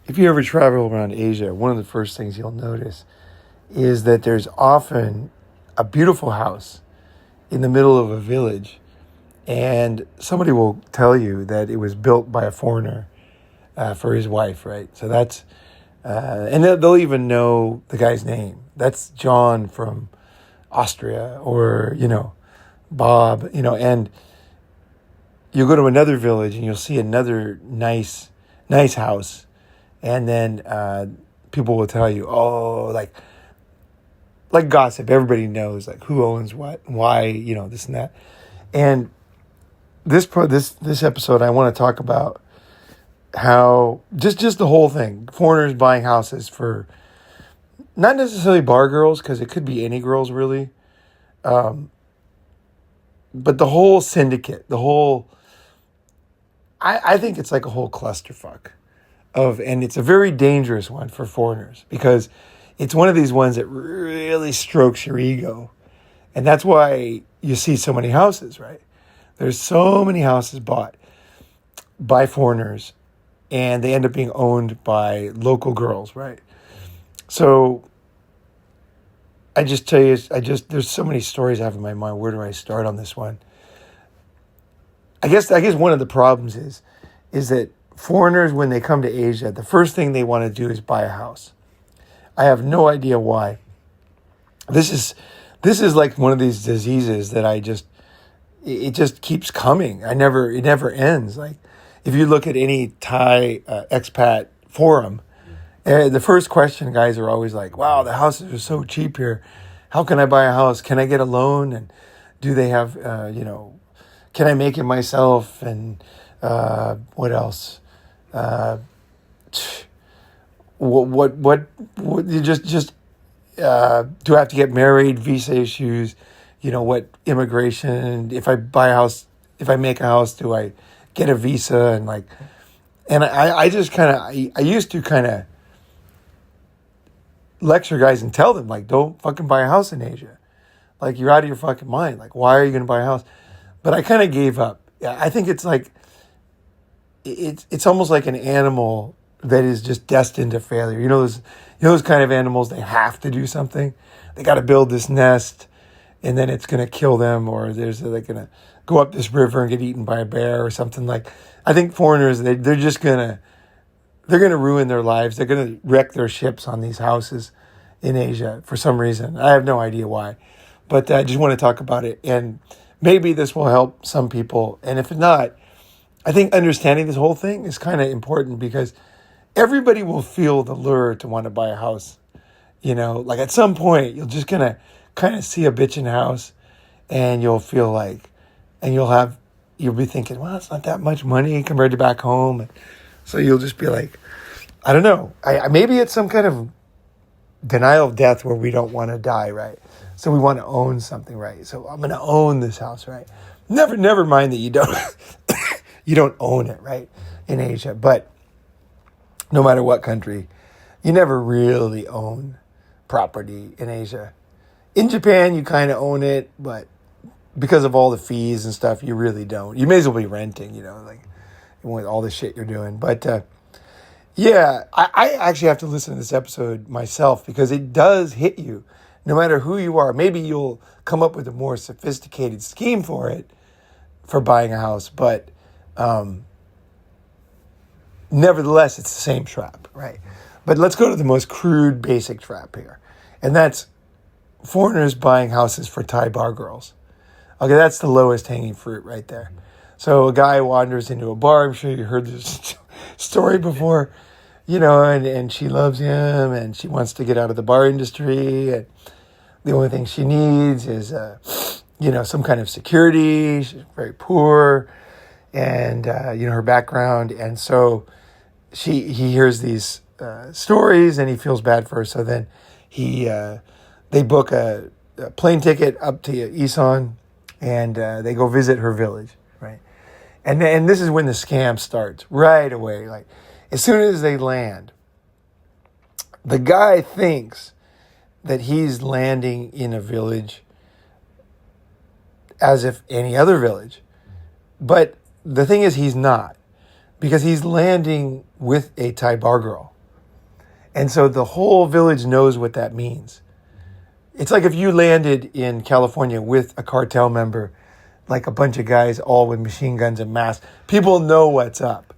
if you ever travel around Asia, one of the first things you'll notice is that there's often a beautiful house in the middle of a village, and somebody will tell you that it was built by a foreigner for his wife, right? So that's, and they'll even know the guy's name. That's John from Austria, or, Bob, and you'll go to another village and you'll see another nice house. And then people will tell you, oh, like gossip. Everybody knows like who owns what, why, this and that. And this episode, I want to talk about how just the whole thing, foreigners buying houses for not necessarily bar girls, because it could be any girls really, but the whole syndicate, I think it's like a whole clusterfuck and it's a very dangerous one for foreigners, because it's one of these ones that really strokes your ego. And that's why you see so many houses, right? There's so many houses bought by foreigners, and they end up being owned by local girls, right? So I just tell you, there's so many stories I have in my mind. Where do I start on this one? I guess one of the problems is that foreigners, when they come to Asia, the first thing they want to do is buy a house. I have no idea why. This is like one of these diseases that it just keeps coming. It never ends. Like if you look at any Thai expat forum, the first question guys are always like, wow, the houses are so cheap here. How can I buy a house? Can I get a loan? And do they have, can I make it myself? And what else? What you just do I have to get married? Visa issues, what immigration? If I buy a house, if I make a house, do I get a visa? And I just I used to kind of lecture guys and tell them, like, don't fucking buy a house in Asia. Like, you're out of your fucking mind. Like, why are you going to buy a house? But I kind of gave up. I think it's like, it's almost like an animal that is just destined to failure. Those kind of animals, they have to do something. They got to build this nest, and then it's going to kill them, or they're going to go up this river and get eaten by a bear or something. Like, I think foreigners, they're going to ruin their lives. They're going to wreck their ships on these houses in Asia for some reason. I have no idea why, but I just want to talk about it. And maybe this will help some people. And if not, I think understanding this whole thing is kind of important, because everybody will feel the lure to want to buy a house. Like at some point, you're just going to kind of see a bitchin' house, and you'll feel like, and you'll be thinking, well, it's not that much money compared to back home. And so you'll just be like, I don't know. Maybe it's some kind of denial of death where we don't want to die, right? So we want to own something, right? So I'm going to own this house, right? Never mind that you don't you don't own it, right? In Asia, but no matter what country, you never really own property in Asia. In Japan, you kind of own it, but because of all the fees and stuff, you really don't. You may as well be renting, like with all the shit you're doing. But I actually have to listen to this episode myself, because it does hit you no matter who you are. Maybe you'll come up with a more sophisticated scheme for buying a house, but nevertheless, it's the same trap, right? But let's go to the most crude, basic trap here, and that's foreigners buying houses for Thai bar girls. Okay, that's the lowest hanging fruit right there. So a guy wanders into a bar. I'm sure you heard this story before, and she loves him, and she wants to get out of the bar industry. And the only thing she needs is, some kind of security. She's very poor, and, her background. And so he hears these stories, and he feels bad for her. So then they book a plane ticket up to Isan, and they go visit her village, right? And this is when the scam starts right away. Like, as soon as they land, the guy thinks that he's landing in a village as if any other village. But the thing is, he's not, because he's landing with a Thai bar girl. And so the whole village knows what that means. It's like if you landed in California with a cartel member, like a bunch of guys all with machine guns and masks, people know what's up.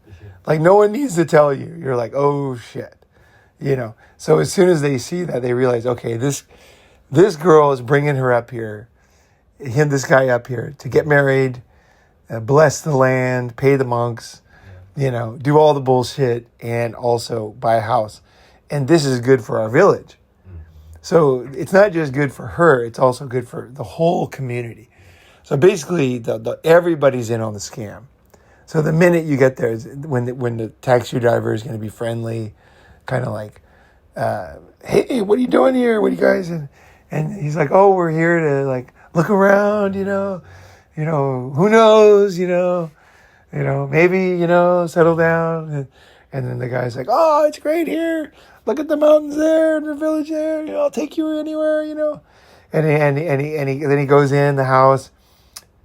Like no one needs to tell you. You're like, oh shit. So as soon as they see that, they realize, okay, this girl is bringing her up here, this guy up here to get married, bless the land, pay the monks, do all the bullshit, and also buy a house. And this is good for our village. So it's not just good for her, it's also good for the whole community. So basically, everybody's in on the scam. So the minute you get there, when the taxi driver is going to be friendly, kind of like, hey, what are you doing here? What are you guys? And he's like, oh, we're here to like look around, who knows, maybe, settle down. And then the guy's like, oh, it's great here. Look at the mountains there and the village there. I'll take you anywhere, And then he goes in the house,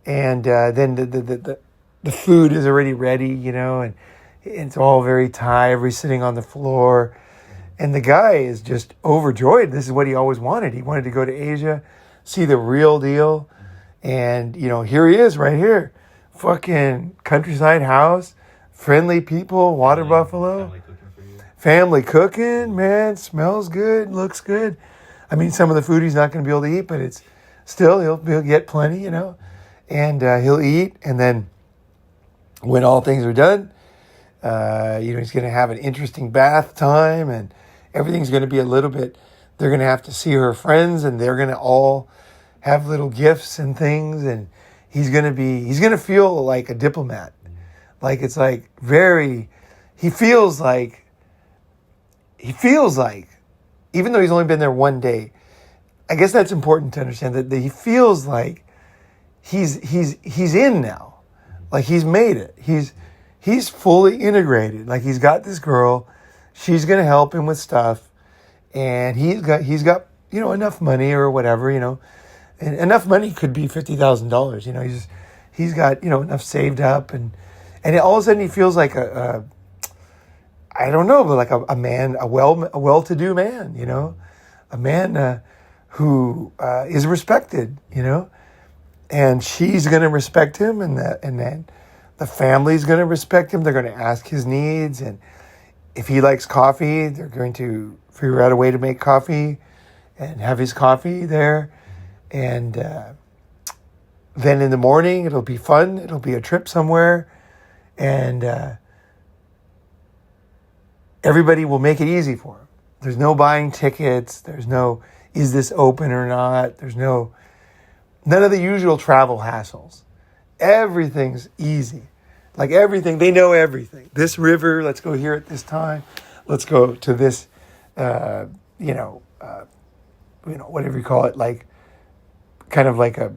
and then the food is already ready, and it's all very Thai. Everybody's sitting on the floor. And the guy is just overjoyed. This is what he always wanted. He wanted to go to Asia, see the real deal. And, here he is right here. Fucking countryside house, friendly people, water buffalo. Family cooking, man. Smells good, looks good. I mean, some of the food he's not going to be able to eat, but it's still, he'll get plenty, And he'll eat. And then when all things are done, he's going to have an interesting bath time, and everything's going to be a little bit, they're going to have to see her friends, and they're going to all have little gifts and things, and he's going to feel like a diplomat. Like it's like he feels like, even though he's only been there one day, I guess that's important to understand that he feels like he's in now. Like he's made it. He's fully integrated. Like he's got this girl, she's going to help him with stuff, and he's got enough money or whatever, and enough money could be $50,000. He's got enough saved up, and all of a sudden he feels like I don't know, but like a man, a well-to-do man, a man who is respected, and she's going to respect him, and then the family's going to respect him. They're going to ask his needs, and if he likes coffee, they're going to figure out a way to make coffee and have his coffee there. And then in the morning, it'll be fun. It'll be a trip somewhere, and everybody will make it easy for him. There's no buying tickets. There's no, is this open or not? There's none of the usual travel hassles. Everything's easy. Like everything, they know everything. This river, let's go here at this time. Let's go to this, whatever you call it, like kind of like a,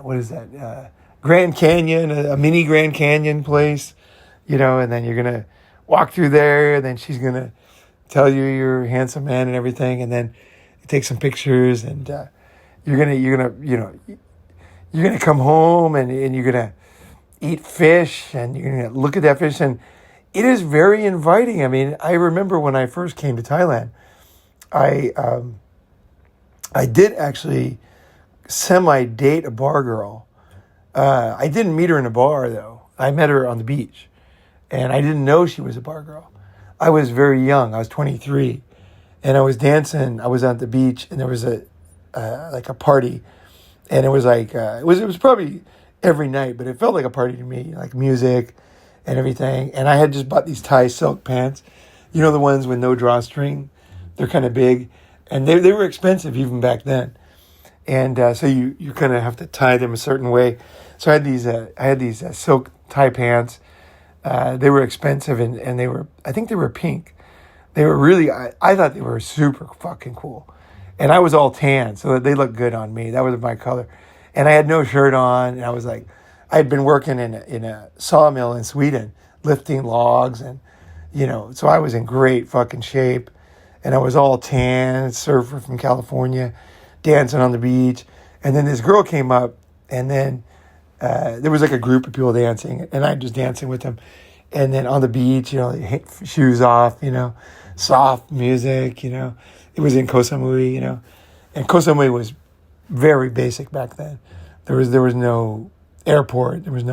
what is that? Grand Canyon, a mini Grand Canyon place, and then you're going to walk through there, and then she's going to tell you you're a handsome man and everything, and then take some pictures, and you're going to come home, and you're going to eat fish, and you're going to look at that fish, and it is very inviting. I mean, I remember when I first came to Thailand, I did actually semi-date a bar girl. I didn't meet her in a bar, though. I met her on the beach, and I didn't know she was a bar girl. I was very young. I was 23, and I was dancing. I was on the beach, and there was a party, and it was like it was probably every night, but it felt like a party to me, like music and everything. And I had just bought these Thai silk pants, the ones with no drawstring. They're kind of big, and they were expensive even back then. And so you kind of have to tie them a certain way. So I had these silk Thai pants. They were expensive, and I think they were pink. They were really, I thought they were super fucking cool. And I was all tan, so they looked good on me. That was my color. And I had no shirt on, and I was like, I had been working in a sawmill in Sweden, lifting logs, and, so I was in great fucking shape. And I was all tan, surfer from California, dancing on the beach. And then this girl came up, and then there was like a group of people dancing, and I'm just dancing with them. And then on the beach, shoes off, soft music, It was in Koh Samui, and Koh Samui was very basic back then. There was no airport. It was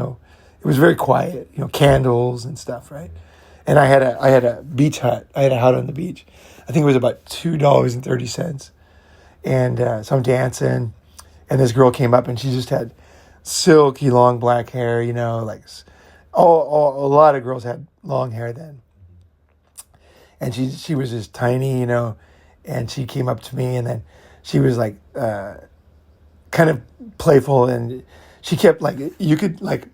very quiet, candles and stuff, right? And I had a beach hut. I had a hut on the beach. I think it was about $2.30. And so I'm dancing, and this girl came up, and she just had silky long black hair, like a lot of girls had long hair then. And she was just tiny, and she came up to me, and then she was like kind of playful, and she kept like, you could like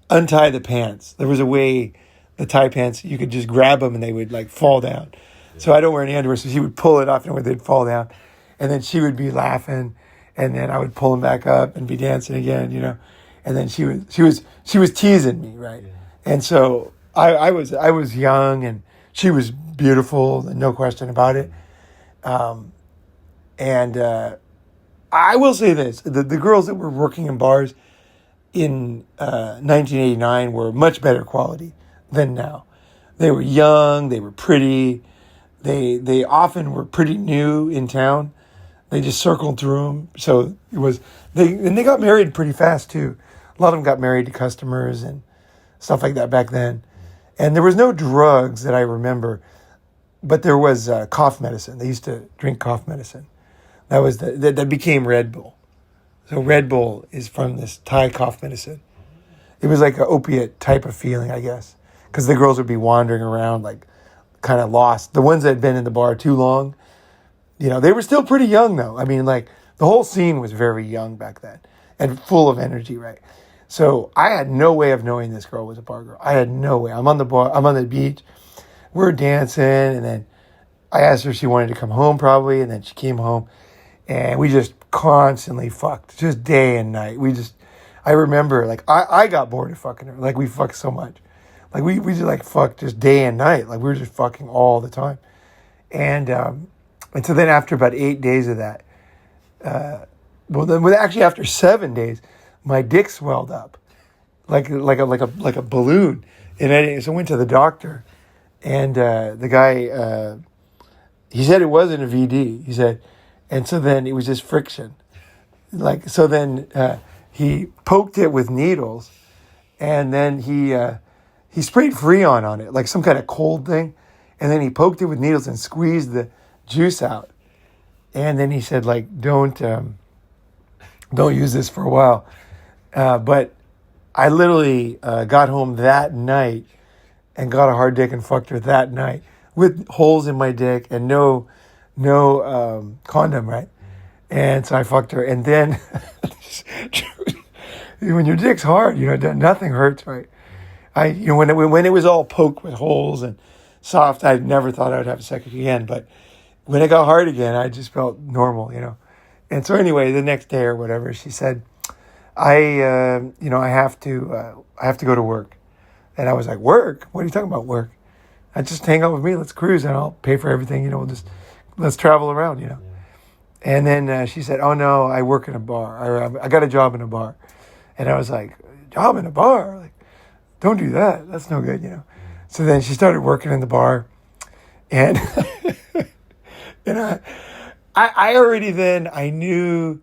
untie the pants. There was a way, the tie pants, you could just grab them and they would like fall down. So I don't wear any underwear, so she would pull it off and they'd fall down. And then she would be laughing, and then I would pull them back up and be dancing again, And then she was teasing me, right? Yeah. And so I was young, and she was beautiful, no question about it. And I will say this: the girls that were working in bars in 1989 were much better quality than now. They were young, they were pretty, they often were pretty new in town. They just circled through them. So they got married pretty fast too. A lot of them got married to customers and stuff like that back then. And there was no drugs that I remember, but there was cough medicine. They used to drink cough medicine. That was that became Red Bull. So Red Bull is from this Thai cough medicine. It was like an opiate type of feeling, I guess, because the girls would be wandering around like kind of lost. The ones that had been in the bar too long, they were still pretty young though. I mean, like the whole scene was very young back then and full of energy, right? So I had no way of knowing this girl was a bar girl. I had no way. I'm on the beach. We're dancing, and then I asked her if she wanted to come home probably, and then she came home, and we just constantly fucked, just day and night. I remember, like, I got bored of fucking her. Like, we fucked so much. Like, we just, like, fucked just day and night. Like, we were just fucking all the time. And so then after about 8 days of that, actually after 7 days, my dick swelled up like a balloon. And so I went to the doctor, and the guy, he said it wasn't a VD. He said, and so then it was just friction. Like, so then he poked it with needles, and then he sprayed Freon on it, like some kind of cold thing. And then he poked it with needles and squeezed the juice out. And then he said, like, don't use this for a while. But I literally got home that night and got a hard dick and fucked her that night with holes in my dick and no condom, right? And so I fucked her. And then when your dick's hard, nothing hurts, right? When it was all poked with holes and soft, I never thought I would have sex again. But when it got hard again, I just felt normal, And so anyway, the next day or whatever, she said, I have to go to work. And I was like, work? What are you talking about, work? I just hang out with me. Let's cruise, and I'll pay for everything. Let's travel around, Yeah. And then she said, oh no, I work in a bar. I got a job in a bar. And I was like, job in a bar? Like, don't do that. That's no good, So then she started working in the bar, and and I already then, I knew,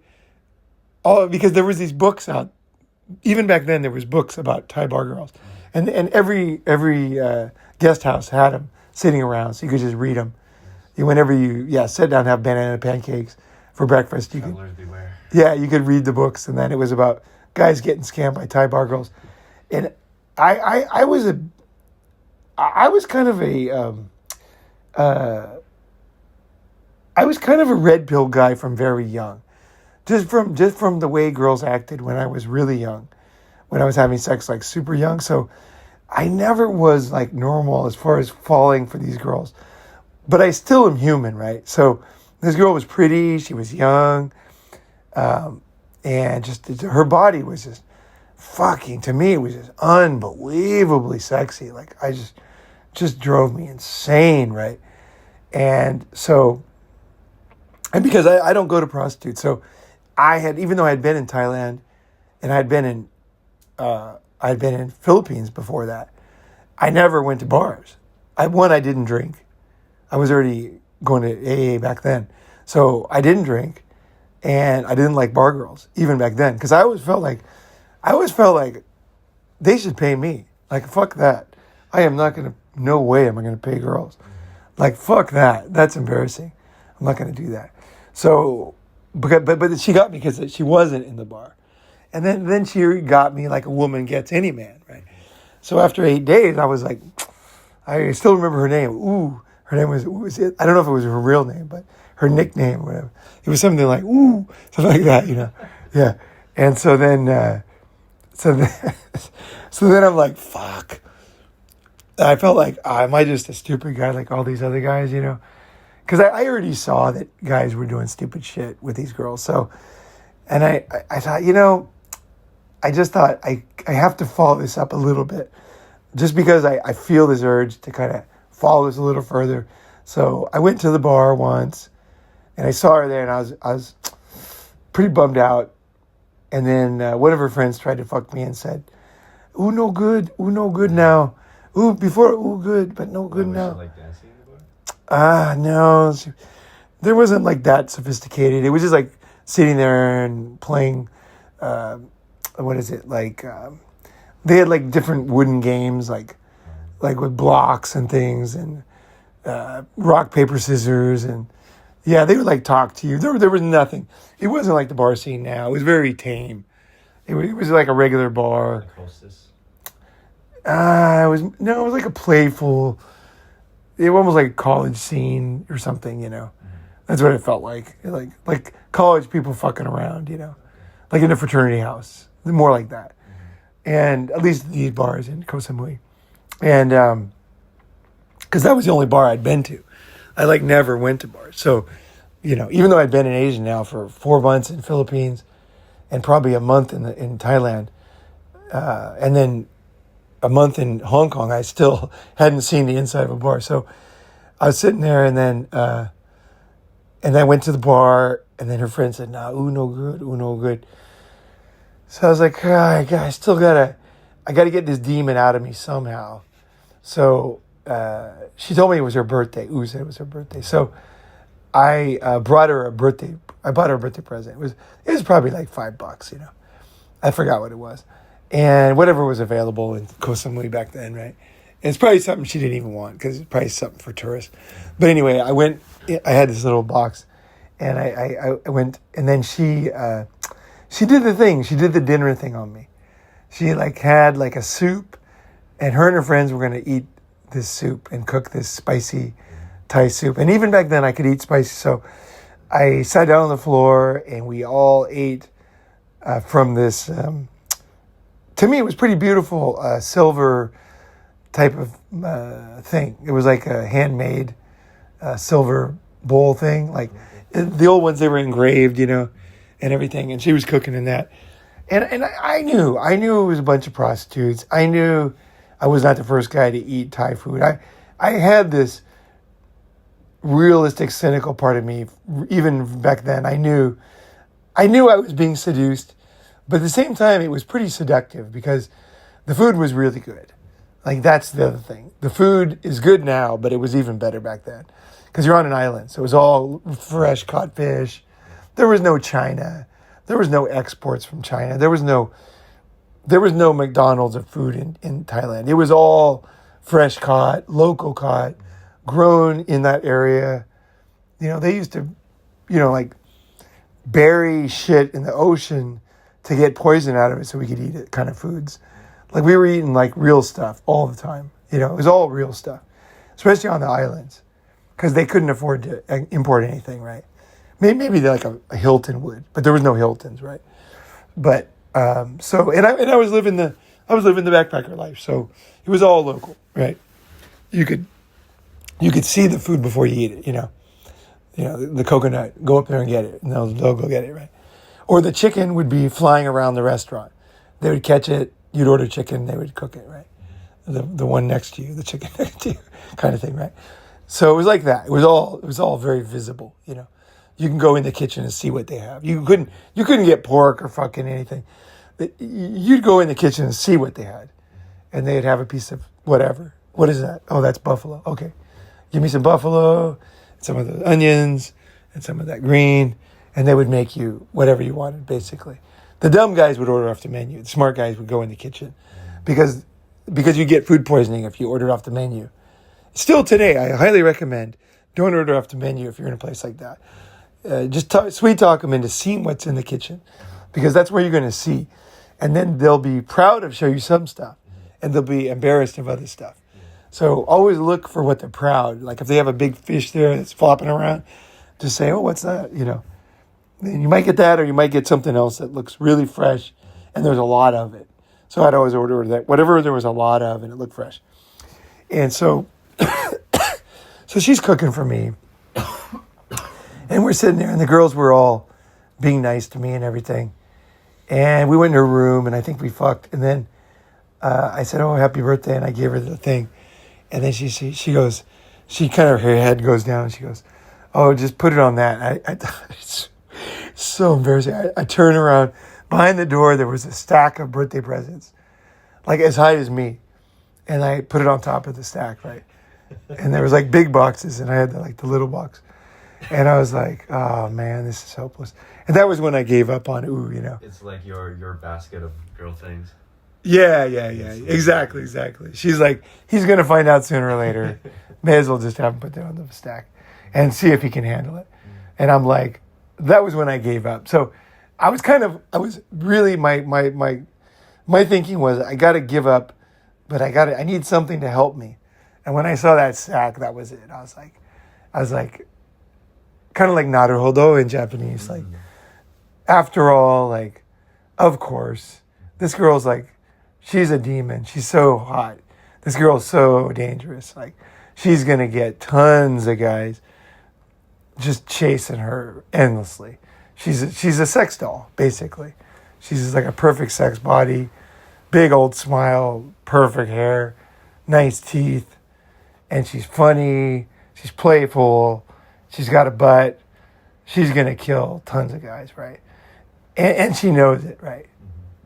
because there was these books out. Even back then, there was books about Thai bar girls. And every guest house had them sitting around, so you could just read them. Whenever you sit down and have banana pancakes for breakfast, you could read the books. And then it was about guys getting scammed by Thai bar girls. And I was kind of a red pill guy from very young. Just from the way girls acted when I was really young, when I was having sex like super young. So I never was like normal as far as falling for these girls, but I still am human, right? So this girl was pretty, she was young, and just her body was just fucking, to me, it was just unbelievably sexy. Like, I just drove me insane, right? And so, and because I don't go to prostitutes, so even though I had been in Thailand and I had been in Philippines before that, I never went to bars. I didn't drink. I was already going to AA back then. So I didn't drink, and I didn't like bar girls, even back then. Because I always felt like they should pay me. Like, fuck that. I am not going to, no way am I going to pay girls. Like, fuck that. That's embarrassing. I'm not going to do that. So, but she got me because she wasn't in the bar. And then she got me like a woman gets any man, right? So after 8 days, I was like, I still remember her name. Ooh, her name was it? I don't know if it was her real name, but her nickname, whatever. It was something like, ooh, something like that, you know? Yeah. And so then, so then I'm like, fuck. I felt like, am I just a stupid guy like all these other guys, you know? Because I already saw that guys were doing stupid shit with these girls. So, and I thought, you know, I just thought I have to follow this up a little bit. Just because I feel this urge to kind of follow this a little further. So I went to the bar once, and I saw her there, and I was pretty bummed out. And then one of her friends tried to fuck me and said, ooh, no good now. Ooh, before, ooh, good, but no good now. Was she like dancing in the bar? No. There wasn't like that sophisticated. It was just like sitting there and playing, what is it? Like, they had like different wooden games, like with blocks and things, and rock, paper, scissors. And yeah, they would like talk to you. There was nothing. It wasn't like the bar scene now. It was very tame. It was like a regular bar. Like Hostess? It was like a playful, it was almost like a college scene or something, you know. Mm-hmm. That's what it felt like. Like college people fucking around, you know. Like in a fraternity house. More like that. Mm-hmm. And at least these bars in Koh Samui. And, because that was the only bar I'd been to. I like never went to bars. So, you know, even though I'd been in Asia now for 4 months in Philippines and probably a month in Thailand, and then a month in Hong Kong, I still hadn't seen the inside of a bar. So I was sitting there, and then I went to the bar, and then her friend said, "Nah, ooh, no good." So I was like, I gotta get this demon out of me somehow. So she told me it was her birthday. Ooh said it was her birthday. So I bought her a birthday present. It was probably like $5, you know. I forgot what it was. And whatever was available in Koh Samui back then, right? And it's probably something she didn't even want because it's probably something for tourists. But anyway, I had this little box, and I went, and then she did the thing. She did the dinner thing on me. She like had like a soup, and her friends were going to eat this soup and cook this spicy Thai soup. And even back then I could eat spicy. So I sat down on the floor, and we all ate from this, to me, it was pretty beautiful, silver type of thing. It was like a handmade silver bowl thing. Like the old ones, they were engraved, you know, and everything. And she was cooking in that. And I knew it was a bunch of prostitutes. I knew I was not the first guy to eat Thai food. I had this realistic, cynical part of me, even back then. I knew I was being seduced. But at the same time, it was pretty seductive because the food was really good. Like, that's the other thing. The food is good now, but it was even better back then. Because you're on an island, so it was all fresh caught fish. There was no China. There was no exports from China. There was no McDonald's of food in Thailand. It was all fresh caught, local caught, grown in that area. You know, they used to, you know, like bury shit in the ocean to get poison out of it so we could eat it, kind of foods. Like, we were eating like real stuff all the time. You know, it was all real stuff, especially on the islands, because they couldn't afford to import anything, right? Maybe like a Hilton would, but there was no Hiltons, right? But so I was living the backpacker life, so it was all local, right? You could see the food before you eat it, you know. You know, the coconut, go up there and get it, and they'll go get it, right? Or the chicken would be flying around the restaurant. They would catch it, you'd order chicken, they would cook it, right? The one next to you, the chicken next to you, kind of thing, right? So it was like that. It was all very visible, you know. You can go in the kitchen and see what they have. You couldn't get pork or fucking anything. You'd go in the kitchen and see what they had. And they'd have a piece of whatever. What is that? Oh, that's buffalo. Okay. give me some buffalo, some of the onions, and some of that green, and they would make you whatever you wanted, basically. The dumb guys would order off the menu. The smart guys would go in the kitchen because you get food poisoning if you order off the menu. Still today, I highly recommend don't order off the menu if you're in a place like that. Just sweet talk them into seeing what's in the kitchen because that's where you're going to see. And then they'll be proud of show you some stuff and they'll be embarrassed of other stuff. So always look for what they're proud. Like if they have a big fish there that's flopping around, just say, oh, what's that? You know, and you might get that or you might get something else that looks really fresh and there's a lot of it. So I'd always order that, whatever there was a lot of and it looked fresh. And so, so she's cooking for me. And we're sitting there and the girls were all being nice to me and everything. And we went in her room and I think we fucked. And then I said, oh, happy birthday. And I gave her the thing. And then she goes, she kind of, her head goes down. And she goes, oh, just put it on that. It's so embarrassing. I turn around. Behind the door, there was a stack of birthday presents, like as high as me. And I put it on top of the stack, right? And there was like big boxes, and I had the little box. And I was like, oh, man, this is hopeless. And that was when I gave up on, you know. It's like your basket of girl things. Yeah. Exactly. She's like, he's going to find out sooner or later. May as well just have him put that on the stack and see if he can handle it. And I'm like, that was when I gave up. So I was really, my thinking was I got to give up, but I need something to help me. And when I saw that sack, that was it. I was like, kind of like naruhodo in Japanese. Like, after all, like, of course, this girl's like, she's a demon. She's so hot. This girl's so dangerous. Like, she's going to get tons of guys just chasing her endlessly. She's a sex doll, basically. She's just like a perfect sex body, big old smile, perfect hair, nice teeth, and she's funny, she's playful, she's got a butt. She's going to kill tons of guys, right? And she knows it, right?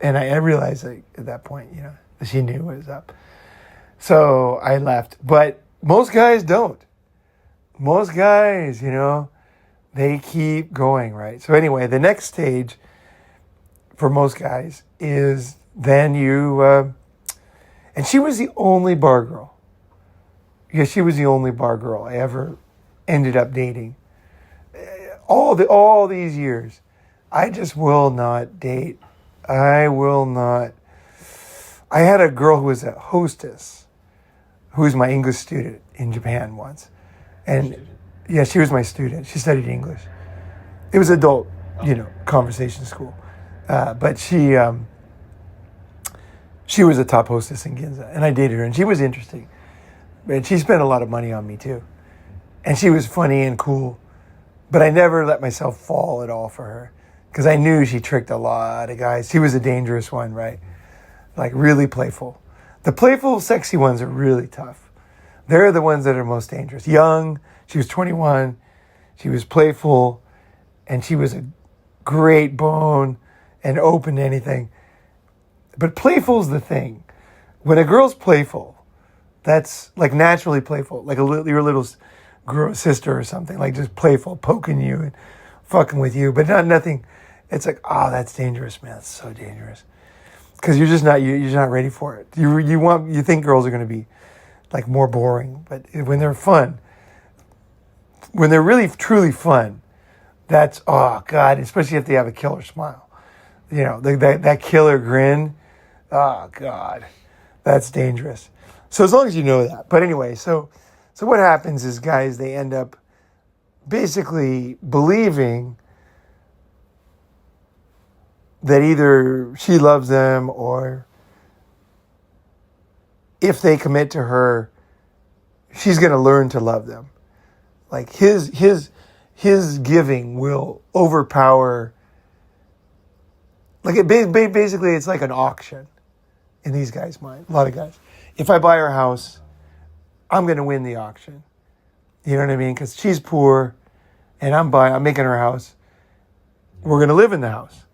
And I realized at that point, you know, that she knew what was up. So I left. But most guys don't. Most guys, you know, they keep going, right? So anyway, the next stage for most guys is then you, and she was the only bar girl. Yeah, she was the only bar girl I ever ended up dating. All these years, I just will not date. I will not. I had a girl who was a hostess, who was my English student in Japan once. And yeah, she was my student. She studied English. It was adult, you know, conversation school. But she was a top hostess in Ginza, and I dated her, and she was interesting. And she spent a lot of money on me too. And she was funny and cool. But I never let myself fall at all for her because I knew she tricked a lot of guys. She was a dangerous one, right? Like really playful. The playful, sexy ones are really tough. They're the ones that are most dangerous. Young, she was 21, she was playful, and she was a great bone and open to anything. But playful's the thing. When a girl's playful, that's like naturally playful, like your little sister or something, like just playful, poking you and fucking with you, but nothing. It's like, oh, that's dangerous, man. That's so dangerous. Because you're just not ready for it. You think girls are going to be like more boring, but when they're fun, when they're really truly fun, that's, oh God, especially if they have a killer smile, you know, that killer grin. Oh God, that's dangerous. So as long as you know that. But anyway, so what happens is guys, they end up basically believing that either she loves them or if they commit to her, she's going to learn to love them. Like his giving will overpower. Like basically it's like an auction in these guys' mind. A lot of guys. If I buy her house, I'm going to win the auction. You know what I mean? Because she's poor and I'm making her house. We're going to live in the house.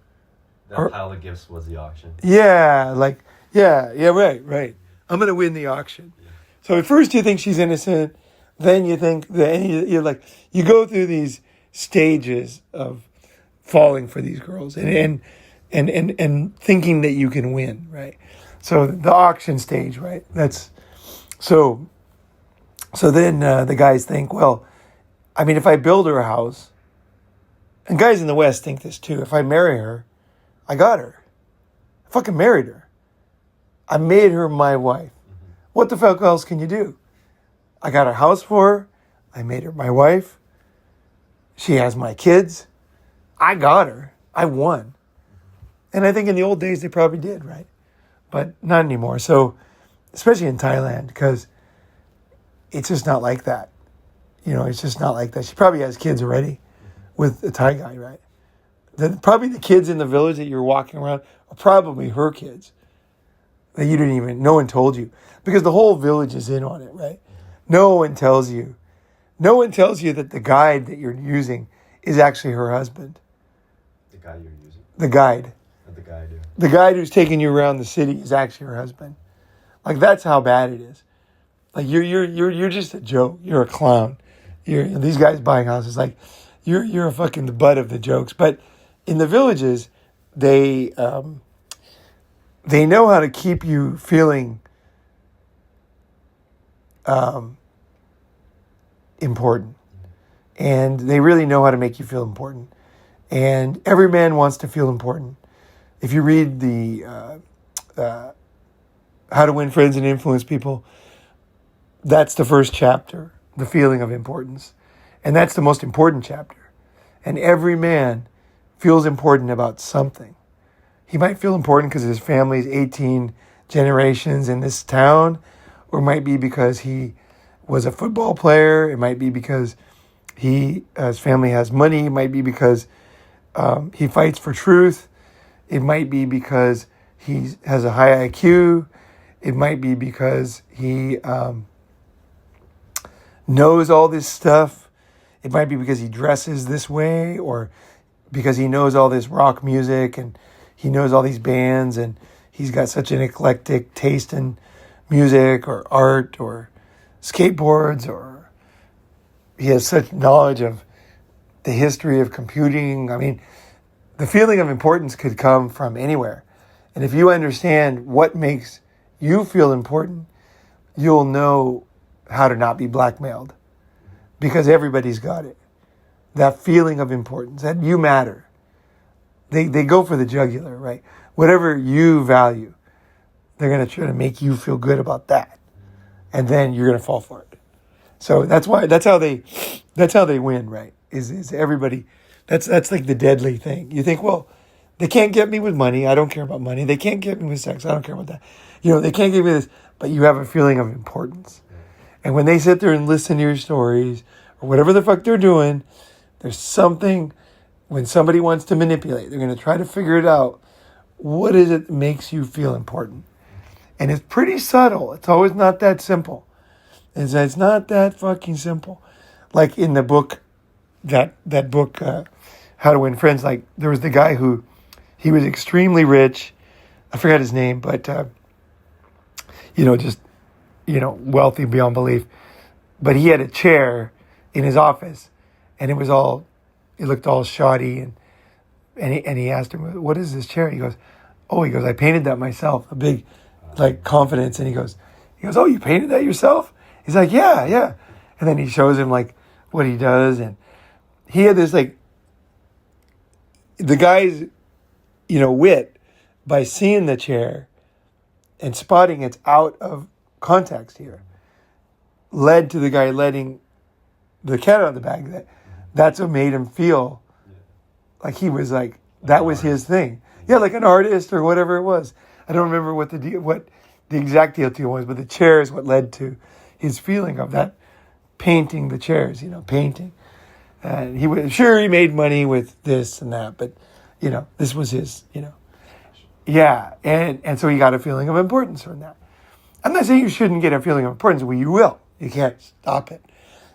That pile of gifts was the auction. Yeah, right. I'm going to win the auction. Yeah. So at first you think she's innocent. then you think that you're like, you go through these stages of falling for these girls and thinking that you can win, right? So the auction stage, right? That's so then the guys think, well, I mean, if I build her a house, and guys in the West think this too, if I marry her, I got her. I fucking married her. I made her my wife. What the fuck else can you do? I got a house for her. I made her my wife. She has my kids. I got her. I won. And I think in the old days they probably did, right? But not anymore. So, especially in Thailand, because it's just not like that. You know, it's just not like that. She probably has kids already with a Thai guy, right? Probably the kids in the village that you're walking around are probably her kids. That you didn't even, no one told you. Because the whole village is in on it, right? No one tells you that the guide that you're using is actually her husband. The guy you're using? The guide. What the guy do? The guide who's taking you around the city is actually her husband. Like, that's how bad it is. Like, you're just a joke. You're a clown. These guys buying houses, like, you're a fucking the butt of the jokes. But in the villages, they know how to keep you feeling important. And they really know how to make you feel important. And every man wants to feel important. If you read the How to Win Friends and Influence People, that's the first chapter, the feeling of importance. And that's the most important chapter. And every man feels important about something. He might feel important because his family's 18 generations in this town, or it might be because he was a football player. It might be because his family has money. It might be because he fights for truth. It might be because he has a high IQ. It might be because he knows all this stuff. It might be because he dresses this way, or because he knows all this rock music and he knows all these bands and he's got such an eclectic taste in music or art or skateboards, or he has such knowledge of the history of computing. I mean, the feeling of importance could come from anywhere. And if you understand what makes you feel important, you'll know how to not be blackmailed, because everybody's got it. That feeling of importance, that you matter. They go for the jugular, right? Whatever you value, they're going to try to make you feel good about that. And then you're going to fall for it. So that's how they win, right? Is everybody, that's like the deadly thing. You think, well, they can't get me with money. I don't care about money. They can't get me with sex. I don't care about that. You know, they can't give me this, but you have a feeling of importance. And when they sit there and listen to your stories or whatever the fuck they're doing, there's something, when somebody wants to manipulate, they're going to try to figure it out. What is it that makes you feel important? And it's pretty subtle. It's always not that simple. It's not that fucking simple. Like in the book, that book, How to Win Friends, like there was the guy who, he was extremely rich. I forgot his name, but, wealthy beyond belief. But he had a chair in his office, and it looked all shoddy. And he asked him, what is this chair? He goes, I painted that myself. A big, confidence. And he goes, oh, you painted that yourself? He's like, yeah. And then he shows him, what he does. And he had this, the guy's, wit, by seeing the chair and spotting it's out of context here, led to the guy letting the cat out of the bag. That's what made him feel like he was that was his thing. Yeah, like an artist or whatever it was. I don't remember what the exact deal was, but the chair is what led to his feeling of that, painting the chairs, painting. And he made money with this and that, but this was his, Yeah, and so he got a feeling of importance from that. I'm not saying you shouldn't get a feeling of importance. Well, you will. You can't stop it.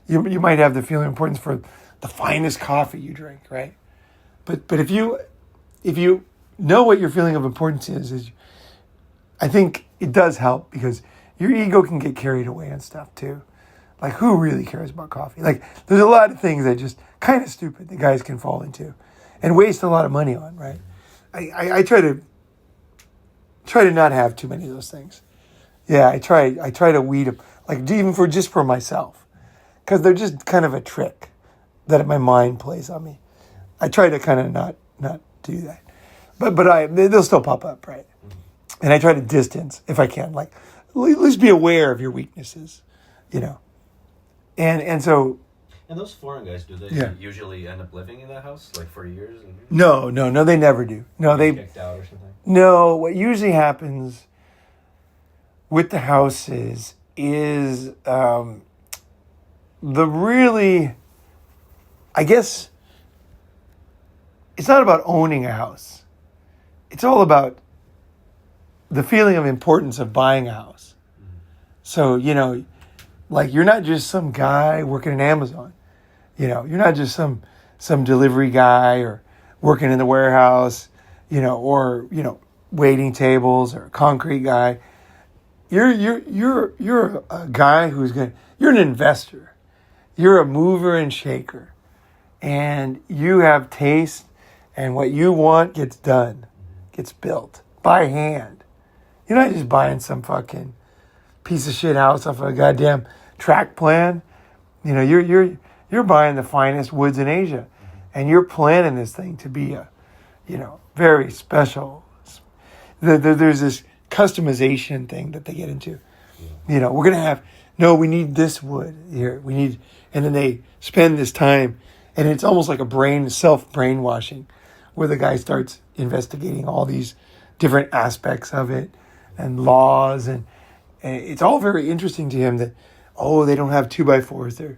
You might have the feeling of importance for the finest coffee you drink, right? But if you know what your feeling of importance is I think it does help, because your ego can get carried away and stuff too. Like, who really cares about coffee? Like, there's a lot of things that just kind of stupid that guys can fall into and waste a lot of money on, right? I try to not have too many of those things. Yeah, I try to weed them, like even for myself, because they're just kind of a trick that my mind plays on me. I try to kind of not do that, but they'll still pop up, right? And I try to distance if I can, like at least be aware of your weaknesses, you know. And so. And those foreign guys, do they Yeah. usually end up living in that house like for years? And No, they never do. No, they kicked out or something. no. What usually happens with the houses is the really, I guess, it's not about owning a house. It's all about the feeling of importance of buying a house. So, you know, like you're not just some guy working in Amazon. You know, you're not just some delivery guy or working in the warehouse, you know, or, you know, waiting tables or a concrete guy. You're a guy you're an investor. You're a mover and shaker. And you have taste, and what you want gets done, gets built by hand. You're not just buying some fucking piece of shit house off a goddamn track plan. You know, you're buying the finest woods in Asia, and you're planning this thing to be a, you know, very special. There's this customization thing that they get into. You know, we need this wood here. And then they spend this time, and it's almost like a self-brainwashing, where the guy starts investigating all these different aspects of it and laws, and it's all very interesting to him that, they don't have 2x4s, they're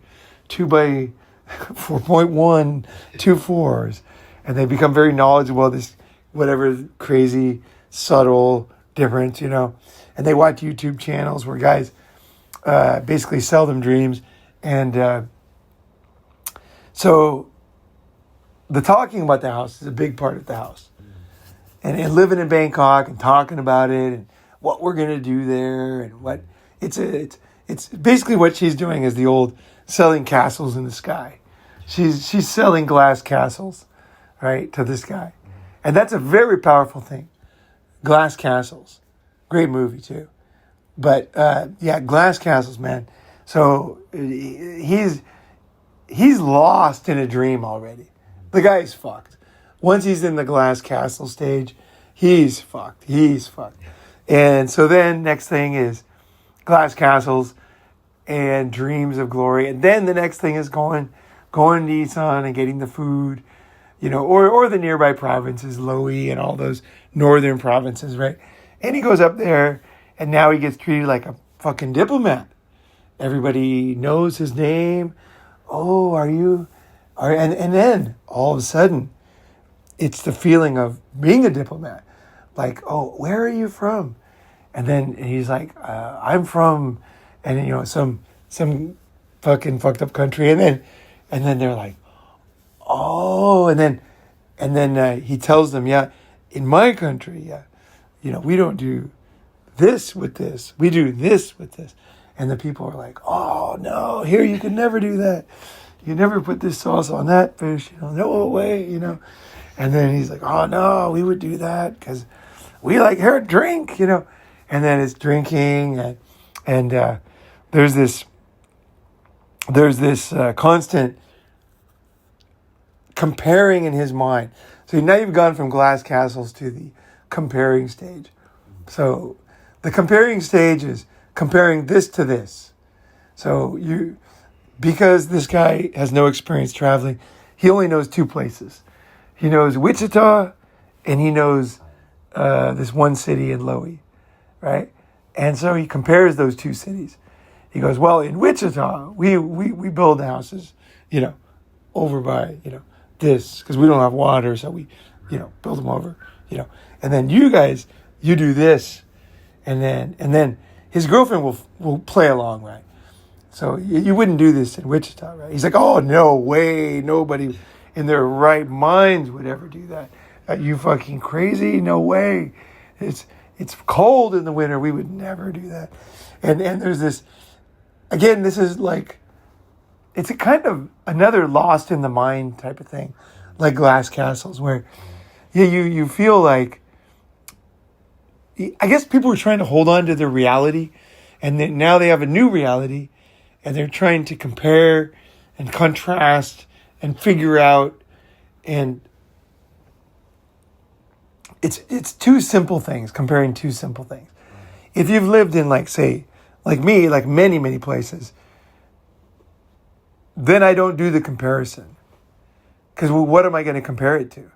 2x4.1 2/4s, and they become very knowledgeable of this whatever crazy subtle difference, you know, and they watch YouTube channels where guys basically sell them dreams, and so the talking about the house is a big part of the house, and living in Bangkok and talking about it and what we're gonna do there, and what it's basically what she's doing is the old selling castles in the sky. She's selling glass castles, right, to this guy, and that's a very powerful thing. Glass Castles, great movie too, but Glass Castles, man. So he's lost in a dream already. The guy's fucked. Once he's in the Glass Castle stage, he's fucked. And so then next thing is Glass Castles and dreams of glory, and then the next thing is going to Isan and getting the food, you know, or the nearby provinces, Loei and all those northern provinces, right? And he goes up there, and now he gets treated like a fucking diplomat. Everybody knows his name. Oh, and then all of a sudden, it's the feeling of being a diplomat. Like, oh, where are you from? And then he's like, I'm from, and you know, some fucking fucked up country. And then they're like, oh, and then he tells them, yeah, in my country, yeah, you know, we don't do this with this. We do this with this. And the people are like, oh, no, here you can never do that. You never put this sauce on that fish, you know, no way, you know. And then he's like, oh, no, we would do that because we like her drink, you know. And then it's drinking, and there's this constant comparing in his mind. So now you've gone from Glass Castles to the comparing stage. So the comparing stage is comparing this to this. So because this guy has no experience traveling, he only knows two places. He knows Wichita, and he knows this one city in Loei, right? And so he compares those two cities. He goes, well, in Wichita, we build houses, you know, over by, you know, this, because we don't have water, so we, you know, build them over, you know. And then you guys, you do this, and then his girlfriend will play along, right? So you wouldn't do this in Wichita, right? He's like, oh, no way, nobody in their right minds would ever do that. Are you fucking crazy? No way. It's cold in the winter. We would never do that. And there's this, again, this is like it's a kind of another lost in the mind type of thing, like Glass Castles, where you feel like, I guess people are trying to hold on to their reality, and then now they have a new reality, and they're trying to compare and contrast and figure out, and it's two simple things, comparing two simple things. If you've lived in, like, say, like me, like many, many places, then I don't do the comparison. Because what am I going to compare it to?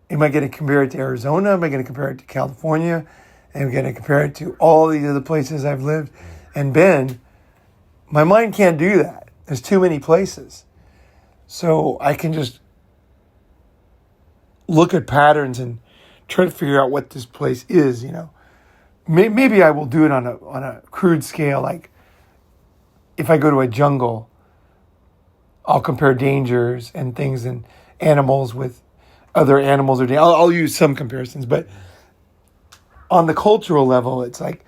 Am I going to compare it to Arizona? Am I going to compare it to California? Am I going to compare it to all these other places I've lived and been? My mind can't do that. There's too many places. So I can just look at patterns and try to figure out what this place is, you know. Maybe I will do it on a crude scale, like if I go to a jungle, I'll compare dangers and things and animals with other animals. I'll use some comparisons, but on the cultural level, it's like,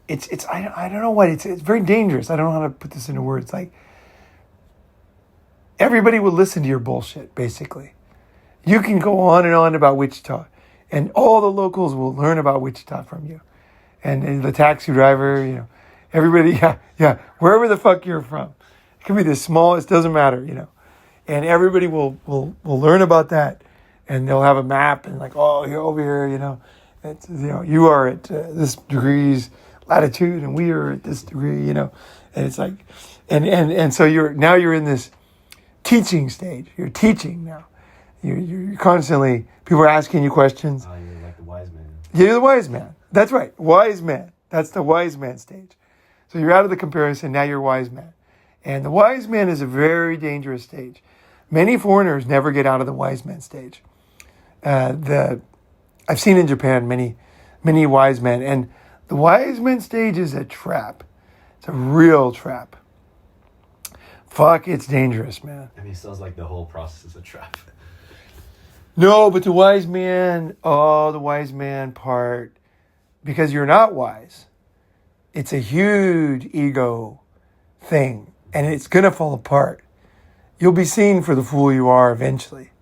it's I don't know what, it's very dangerous. I don't know how to put this into words. Like, everybody will listen to your bullshit, basically. You can go on and on about Wichita, and all the locals will learn about Wichita from you. And the taxi driver, you know, everybody, yeah, wherever the fuck you're from. It can be the smallest, doesn't matter, you know. And everybody will learn about that, and they'll have a map, and like, oh, you're over here, you know. It's, you know, you are at this degrees latitude, and we are at this degree, you know. And it's like, and so you're in this teaching stage. You're teaching now. You're constantly, people are asking you questions. Oh, you're like the wise man. You're the wise man. That's right. Wise man. That's the wise man stage. So you're out of the comparison. Now you're a wise man. And the wise man is a very dangerous stage. Many foreigners never get out of the wise man stage. I've seen in Japan many wise men. And the wise man stage is a trap. It's a real trap. Fuck, it's dangerous, man. And he sounds like the whole process is a trap. No, but the wise man part, because you're not wise. It's a huge ego thing, and it's going to fall apart. You'll be seen for the fool you are eventually,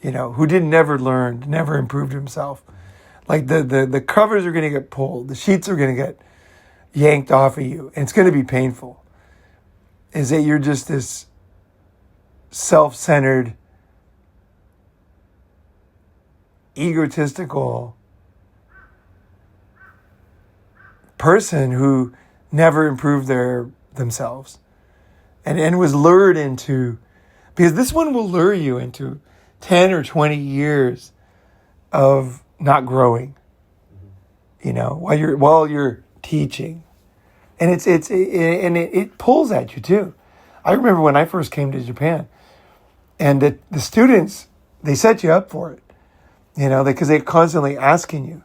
you know, who never learned, never improved himself. Like the covers are going to get pulled. The sheets are going to get yanked off of you, and it's going to be painful. Is that you're just this self-centered, egotistical person who never improved themselves and was lured into, because this one will lure you into 10 or 20 years of not growing, you know, while you're teaching. And it pulls at you too. I remember when I first came to Japan, and the students, they set you up for it, you know, because they're constantly asking you,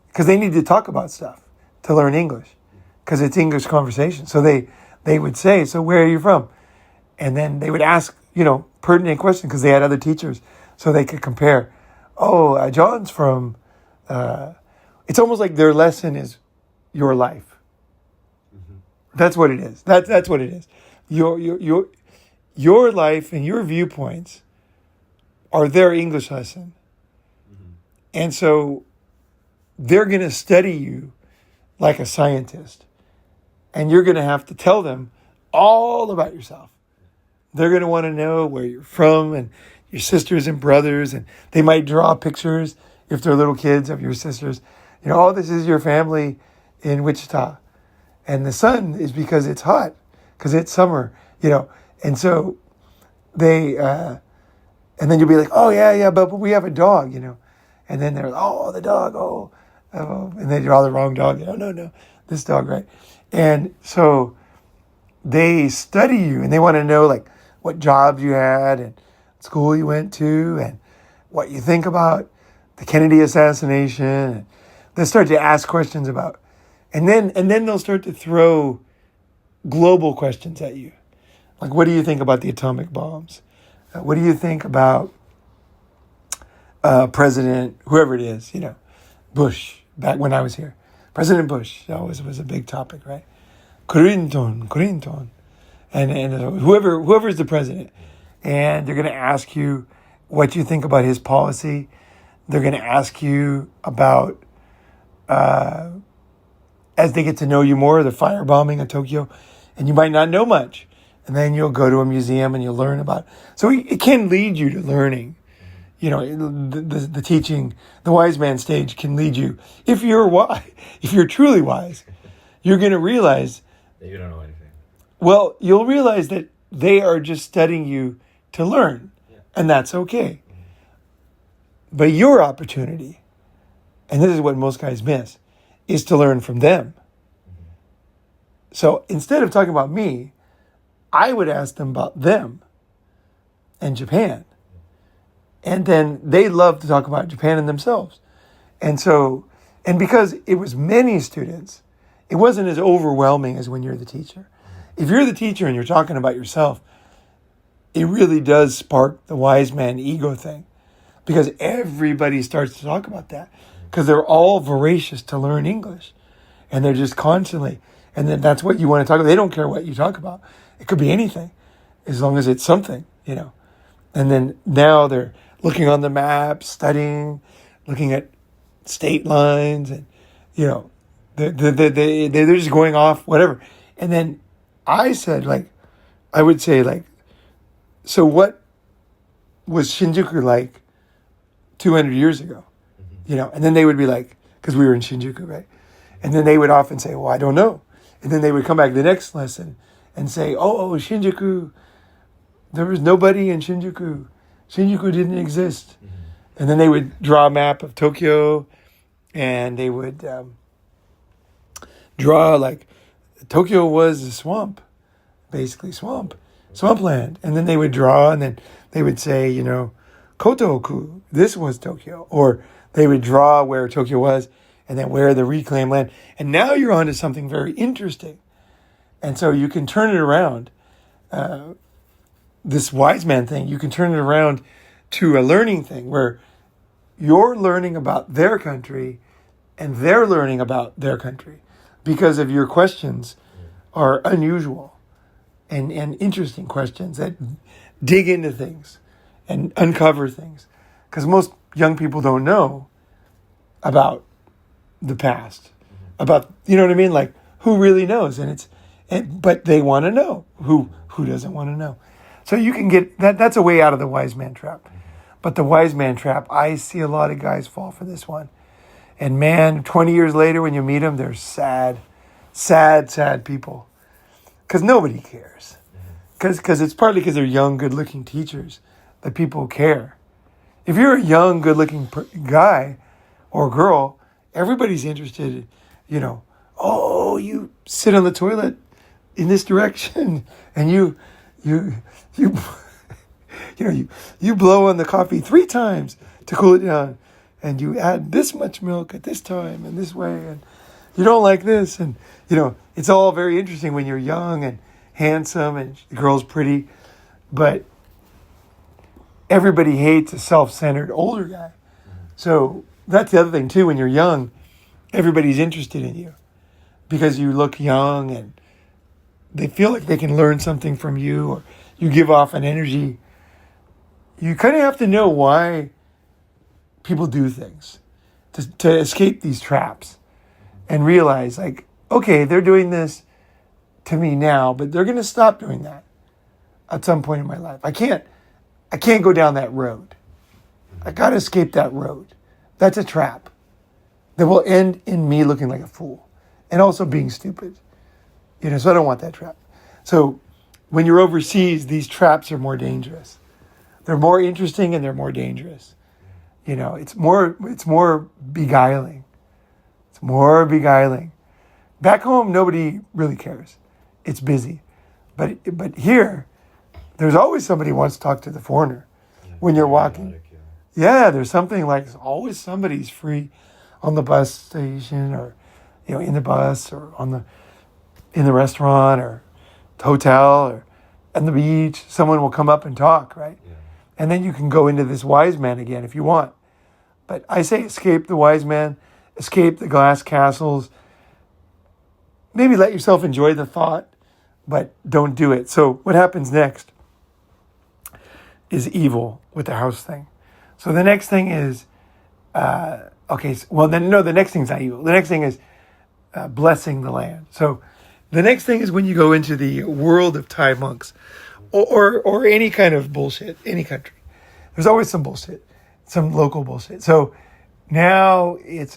because they need to talk about stuff to learn English, because it's English conversation. So they would say, so where are you from? And then they would ask, you know, pertinent questions, because they had other teachers, so they could compare. Oh, John's from. It's almost like their lesson is your life. That's what it is. That's what it is. Your life and your viewpoints are their English lesson. Mm-hmm. And so they're going to study you like a scientist. And you're going to have to tell them all about yourself. They're going to want to know where you're from and your sisters and brothers. And they might draw pictures, if they're little kids, of your sisters. You know, oh, this is your family in Wichita. And the sun is because it's hot, because it's summer, you know. And so they, and then you'll be like, oh, yeah, but we have a dog, you know. And then they're like, oh, the dog, oh. And they draw the wrong dog. No, this dog, right? And so they study you, and they want to know, like, what jobs you had and school you went to and what you think about the Kennedy assassination. And they start to ask questions about. And then they'll start to throw global questions at you. Like, what do you think about the atomic bombs? What do you think about President, whoever it is, you know, Bush, back when I was here. President Bush always was a big topic, right? Clinton, and whoever's the president, and they're going to ask you what you think about his policy. They're going to ask you about, as they get to know you more, the firebombing of Tokyo, and you might not know much. And then you'll go to a museum and you'll learn about it. So it can lead you to learning. You know, the teaching, the wise man stage can lead you. If you're wise, if you're truly wise, you're going to realize that you don't know anything. Well, you'll realize that they are just studying you to learn, and that's okay. But your opportunity, and this is what most guys miss, is to learn from them. So instead of talking about me, I would ask them about them and Japan. And then they love to talk about Japan and themselves. And so, and because it was many students, it wasn't as overwhelming as when you're the teacher. If you're the teacher and you're talking about yourself, it really does spark the wise man ego thing, because everybody starts to talk about that because they're all voracious to learn English, and they're just constantly, and then that's what you want to talk about. They don't care what you talk about. It could be anything as long as it's something, you know. And then now they're looking on the map, studying, looking at state lines, and, you know, they're just going off, whatever. And then I said, like, I would say, like, so what was Shinjuku like 200 years ago? You know, and then they would be like, because we were in Shinjuku, right? And then they would often say, well, I don't know. And then they would come back the next lesson and say, oh, Shinjuku, there was nobody in Shinjuku. Shinjuku didn't exist. And then they would draw a map of Tokyo, and they would draw, like, Tokyo was a swamp, basically swampland. And then they would draw, and then they would say, you know, Kotoku, this was Tokyo. Or they would draw where Tokyo was, and then where the reclaimed land. And now you're onto something very interesting. And so you can turn it around. This wise man thing, you can turn it around to a learning thing where you're learning about their country and they're learning about their country because of your questions are unusual and interesting questions that dig into things and uncover things. Because most young people don't know about the past, about, you know what I mean? Like, who really knows? But they want to know. Who doesn't want to know? So you can get that. That's a way out of the wise man trap. But the wise man trap, I see a lot of guys fall for this one. And man, 20 years later when you meet them, they're sad people. Because nobody cares. Because it's partly because they're young, good-looking teachers that people care. If you're a young, good-looking guy or girl, everybody's interested, you know, oh, you sit on the toilet in this direction and you blow on the coffee 3 times to cool it down, and you add this much milk at this time and this way, and you don't like this, and, you know, it's all very interesting when you're young and handsome and the girl's pretty, but everybody hates a self-centered older guy. So that's the other thing too. When you're young, everybody's interested in you because you look young and they feel like they can learn something from you, or you give off an energy. You kind of have to know why people do things to escape these traps and realize, like, okay, they're doing this to me now, but they're going to stop doing that at some point in my life. I can't go down that road. I got to escape that road. That's a trap that will end in me looking like a fool and also being stupid. You know, so I don't want that trap. So when you're overseas, these traps are more dangerous. They're more interesting and they're more dangerous. You know, it's more beguiling. It's more beguiling. Back home, nobody really cares. It's busy. But here, there's always somebody who wants to talk to the foreigner when you're walking. Yeah, there's something like always somebody's free on the bus station, or, you know, in the bus, or in the restaurant, or the hotel, or on the beach. Someone will come up and talk, right? Yeah. And then you can go into this wise man again if you want. But I say escape the wise man, escape the glass castles. maybe let yourself enjoy the thought, but don't do it. So what happens next is evil with the house thing. So the next thing is, the next thing's not evil. The next thing is blessing the land. So the next thing is when you go into the world of Thai monks or any kind of bullshit, any country. There's always some bullshit, some local bullshit. So now it's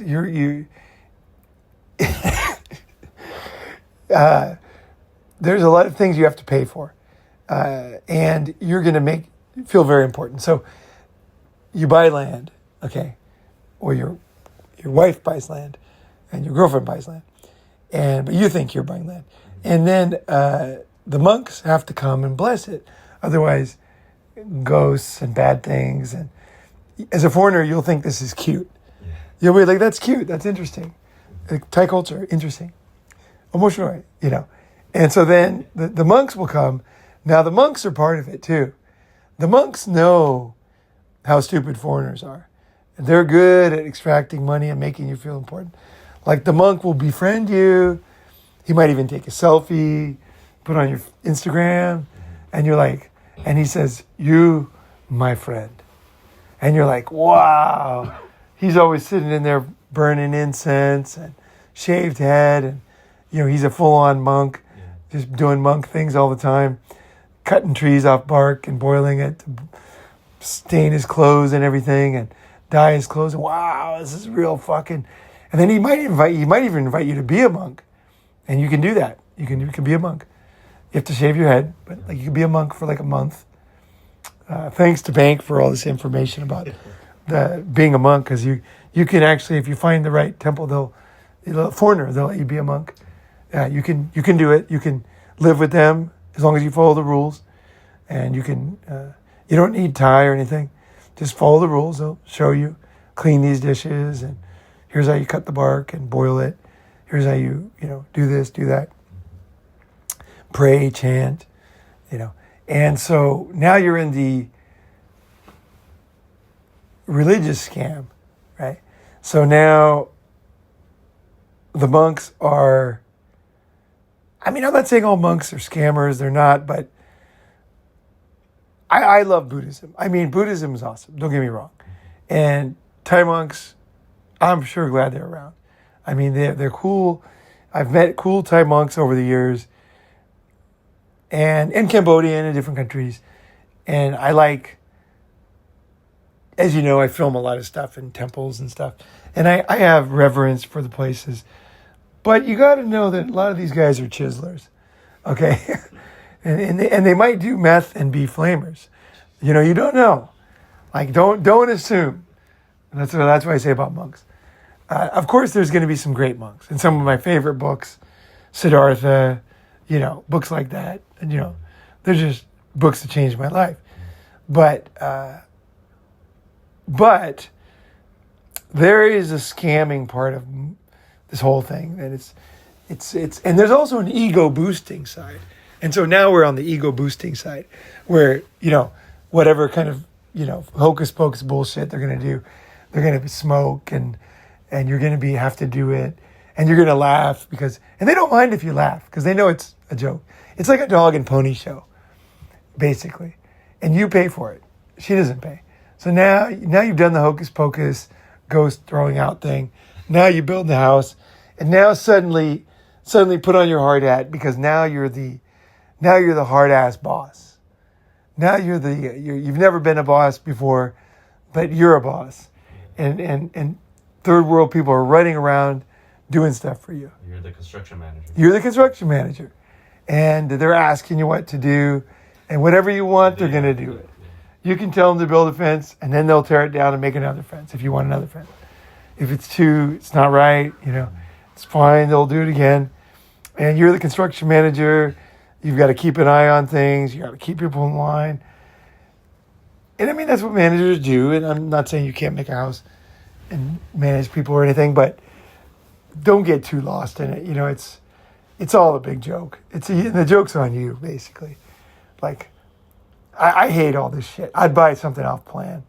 there's a lot of things you have to pay for, and you're going to feel very important. So you buy land, okay, or your wife buys land, and your girlfriend buys land, but you think you're buying land, and then the monks have to come and bless it, otherwise ghosts and bad things. And as a foreigner, you'll think this is cute. Yeah. You'll be like, that's cute, that's interesting. Like, Thai culture, interesting. Emotional, And so then the monks will come. Now the monks are part of it too. The monks know how stupid foreigners are. And they're good at extracting money and making you feel important. Like, the monk will befriend you. He might even take a selfie, put on your Instagram, and you're like, and he says, "You, my friend." And you're like, wow. He's always sitting in there burning incense and shaved head. And, he's a full-on monk, just doing monk things all the time, cutting trees off bark and boiling it to stain his clothes and everything and dye his clothes. Wow, this is real fucking... And then he might even invite you to be a monk. And you can do that. You can be a monk. You have to shave your head, but you can be a monk for like a month. Thanks to Bank for all this information about being a monk, because you can actually, if you find the right temple, foreigner, they'll let you be a monk. You can do it. You can live with them as long as you follow the rules, and you don't need Thai or anything. Just follow the rules. They'll show you, clean these dishes, and here's how you cut the bark and boil it. Here's how you do this, do that. Pray, chant, And so now you're in the religious scam, right? So now the monks are, I'm not saying all monks are scammers, they're not, but I love Buddhism. Buddhism is awesome, don't get me wrong. And Thai monks, I'm sure glad they're around. They're cool. I've met cool Thai monks over the years, and in Cambodia and in different countries. And I like, as you know, I film a lot of stuff in temples and stuff. And I have reverence for the places. But you got to know that a lot of these guys are chiselers, okay? and they might do meth and be flamers. You don't know. Don't assume. And that's what I say about monks. Of course, there's going to be some great monks. And some of my favorite books, Siddhartha, books like that. And, they're just books that changed my life. But there is a scamming part of this whole thing. And it's and there's also an ego boosting side. And so now we're on the ego boosting side where, whatever kind of, hocus pocus bullshit they're going to do, they're going to smoke and you're going to have to do it. And you're going to laugh and they don't mind if you laugh because they know it's a joke. It's like a dog and pony show, basically. And you pay for it. She doesn't pay. So now you've done the hocus pocus, ghost throwing out thing. Now you build the house. And now suddenly put on your hard hat because now you're the hard ass boss. Now you've never been a boss before, but you're a boss. And third world people are running around doing stuff for you. You're the construction manager. You're the construction manager. And they're asking you what to do. And whatever you want, they're going to do it. You can tell them to build a fence, and then they'll tear it down and make another fence if you want another fence. If it's not right, it's fine. They'll do it again. And you're the construction manager. You've got to keep an eye on things. You got to keep people in line. And that's what managers do. And I'm not saying you can't make a house and manage people or anything, but don't get too lost in it. It's all a big joke. The joke's on you, basically. I hate all this shit. I'd buy something off plan.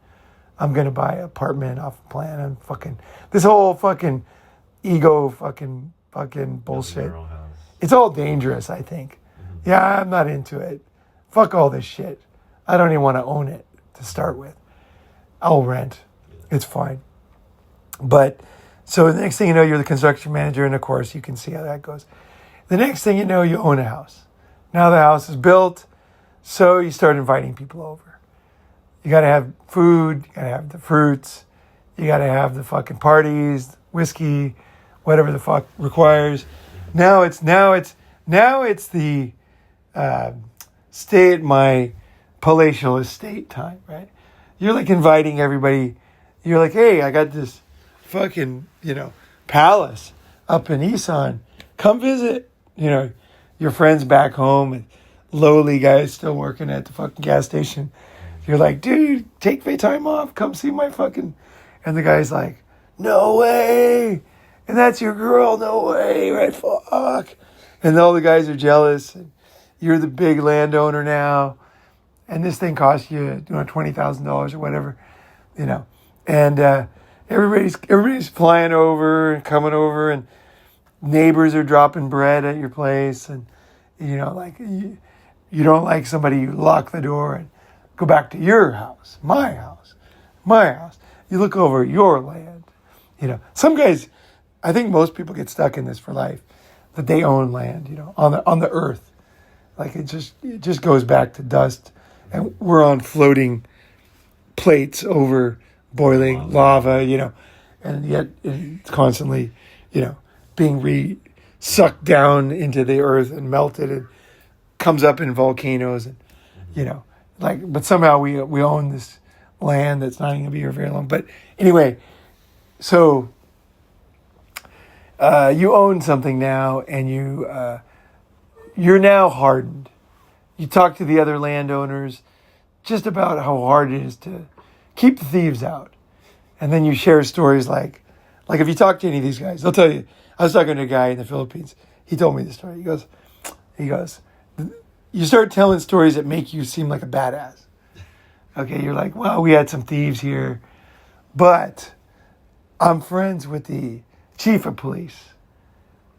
I'm going to buy an apartment off plan. And this whole fucking ego fucking bullshit. it's all dangerous, I think. Yeah, I'm not into it. Fuck all this shit. I don't even want to own it to start with. I'll rent. It's fine. But so the next thing you know, you're the construction manager, and of course you can see how that goes. The next thing you know, you own a house. Now the house is built, so you start inviting people over. You got to have food, you got to have the fruits, you got to have the fucking parties, whiskey, whatever the fuck requires. Now it's the stay at my palatial estate time, right? You're like inviting everybody. You're like, hey, I got this fucking, palace up in Isan. Come visit, your friends back home and lowly guys still working at the fucking gas station. You're like, dude, take my time off. Come see my fucking... And the guy's like, no way. And that's your girl. No way. Right? Fuck. And all the guys are jealous. And you're the big landowner now. And this thing costs you, $20,000 or whatever, And everybody's flying over and coming over, and neighbors are dropping bread at your place. And, you don't like somebody, you lock the door and go back to your house, my house. You look over your land. Some guys, I think most people get stuck in this for life, that they own land, on the earth. Like it just goes back to dust, and we're on floating plates over boiling lava, and yet it's constantly, being sucked down into the earth and melted and comes up in volcanoes, and but somehow we own this land that's not even gonna be here very long. But anyway, so you own something now, and you're now hardened. You talk to the other landowners just about how hard it is to keep the thieves out, and then you share stories like if you talk to any of these guys, they'll tell you. I was talking to a guy in the Philippines. He told me the story. He goes, you start telling stories that make you seem like a badass. Okay, you're like, well, we had some thieves here, but I'm friends with the chief of police.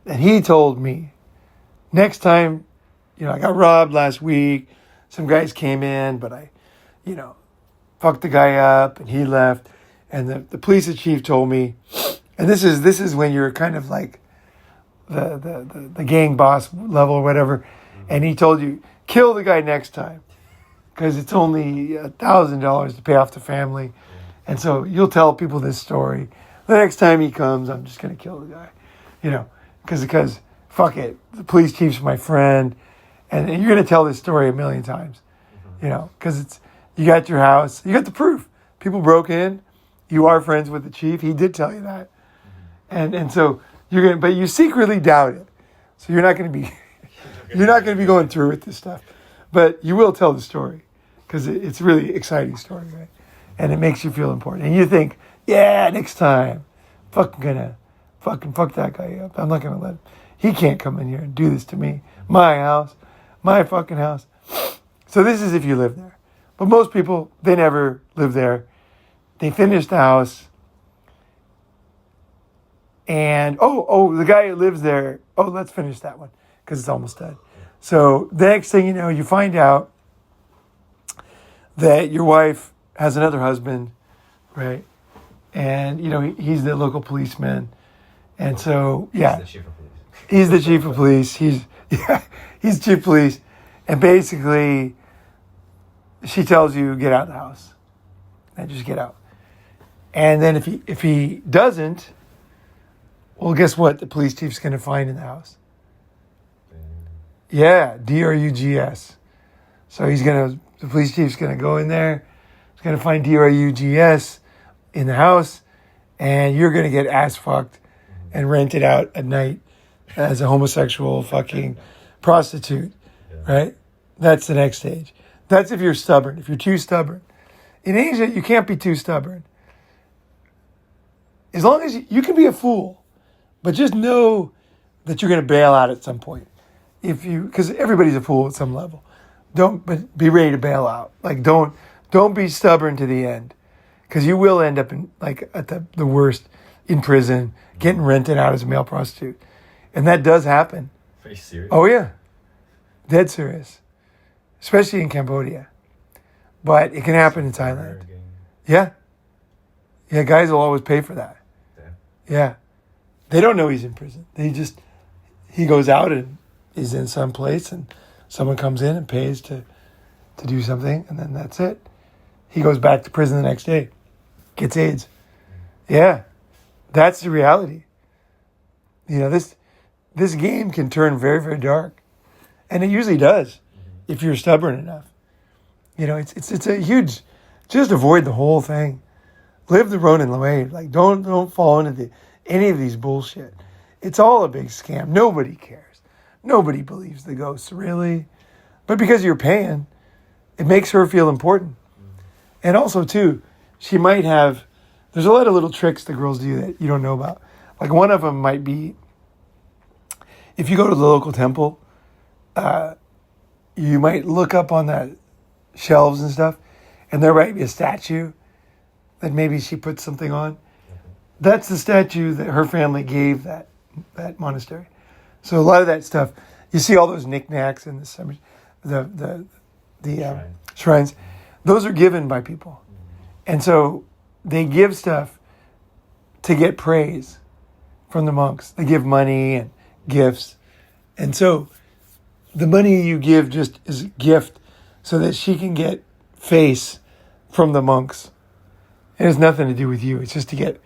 And he told me, next time, I got robbed last week. Some guys came in, but I, fucked the guy up and he left. And the police chief told me, and this is when you're kind of like the gang boss level or whatever. And he told you, kill the guy next time, because it's only $1,000 to pay off the family. And so you'll tell people this story. The next time he comes, I'm just going to kill the guy, because fuck it. The police chief's my friend. And you're going to tell this story a million times, because you got your house, you got the proof. People broke in. You are friends with the chief. He did tell you that. And so but you secretly doubt it. So you're not going to be... You're not going to be going through with this stuff, but you will tell the story, because it's a really exciting story, right? And it makes you feel important. And you think, yeah, next time, fuck that guy up. I'm not going to let him. He can't come in here and do this to me. My house, my fucking house. So this is if you live there. But most people, they never live there. They finish the house. And, the guy who lives there, let's finish that one, because it's almost done. So the next thing you know, you find out that your wife has another husband, right? And, he's the local policeman. And so, yeah. He's the chief of police. He's the chief of police. He's chief of police. And basically, she tells you, get out of the house. And just get out. And then if he doesn't, well, guess what? The police chief's going to find in the house. Yeah, drugs. So the police chief's going to go in there. He's going to find drugs in the house, and you're going to get ass fucked and rented out at night as a homosexual fucking prostitute, right? That's the next stage. That's if you're stubborn. If you're too stubborn. In Asia, you can't be too stubborn. As long as you can be a fool, but just know that you're going to bail out at some point. Because everybody's a fool at some level. But be ready to bail out. Like, don't be stubborn to the end, because you will end up at the worst, in prison, getting rented out as a male prostitute, and that does happen. Are you serious? Oh yeah, dead serious, especially in Cambodia. But it can happen in Thailand. Yeah, yeah. Guys will always pay for that. Yeah, they don't know he's in prison. He goes out and is in some place, and someone comes in and pays to do something, and then that's it. He goes back to prison the next day, gets AIDS. Yeah, that's the reality. You know, this game can turn very, very dark, and it usually does if you're stubborn enough. You know, it's a huge. Just avoid the whole thing. Live the Ronin way. Like don't fall into any of these bullshit. It's all a big scam. Nobody cares. Nobody believes the ghosts really, but because you're paying, it makes her feel important. And also too, she might have. There's a lot of little tricks the girls do that you don't know about. Like one of them might be, if you go to the local temple, you might look up on that shelves and stuff, and there might be a statue that maybe she put something on. That's the statue that her family gave that monastery. So a lot of that stuff, you see all those knickknacks in the shrines. Those are given by people, and so they give stuff to get praise from the monks. They give money and gifts, and so the money you give just is a gift so that she can get face from the monks. It has nothing to do with you. It's just to get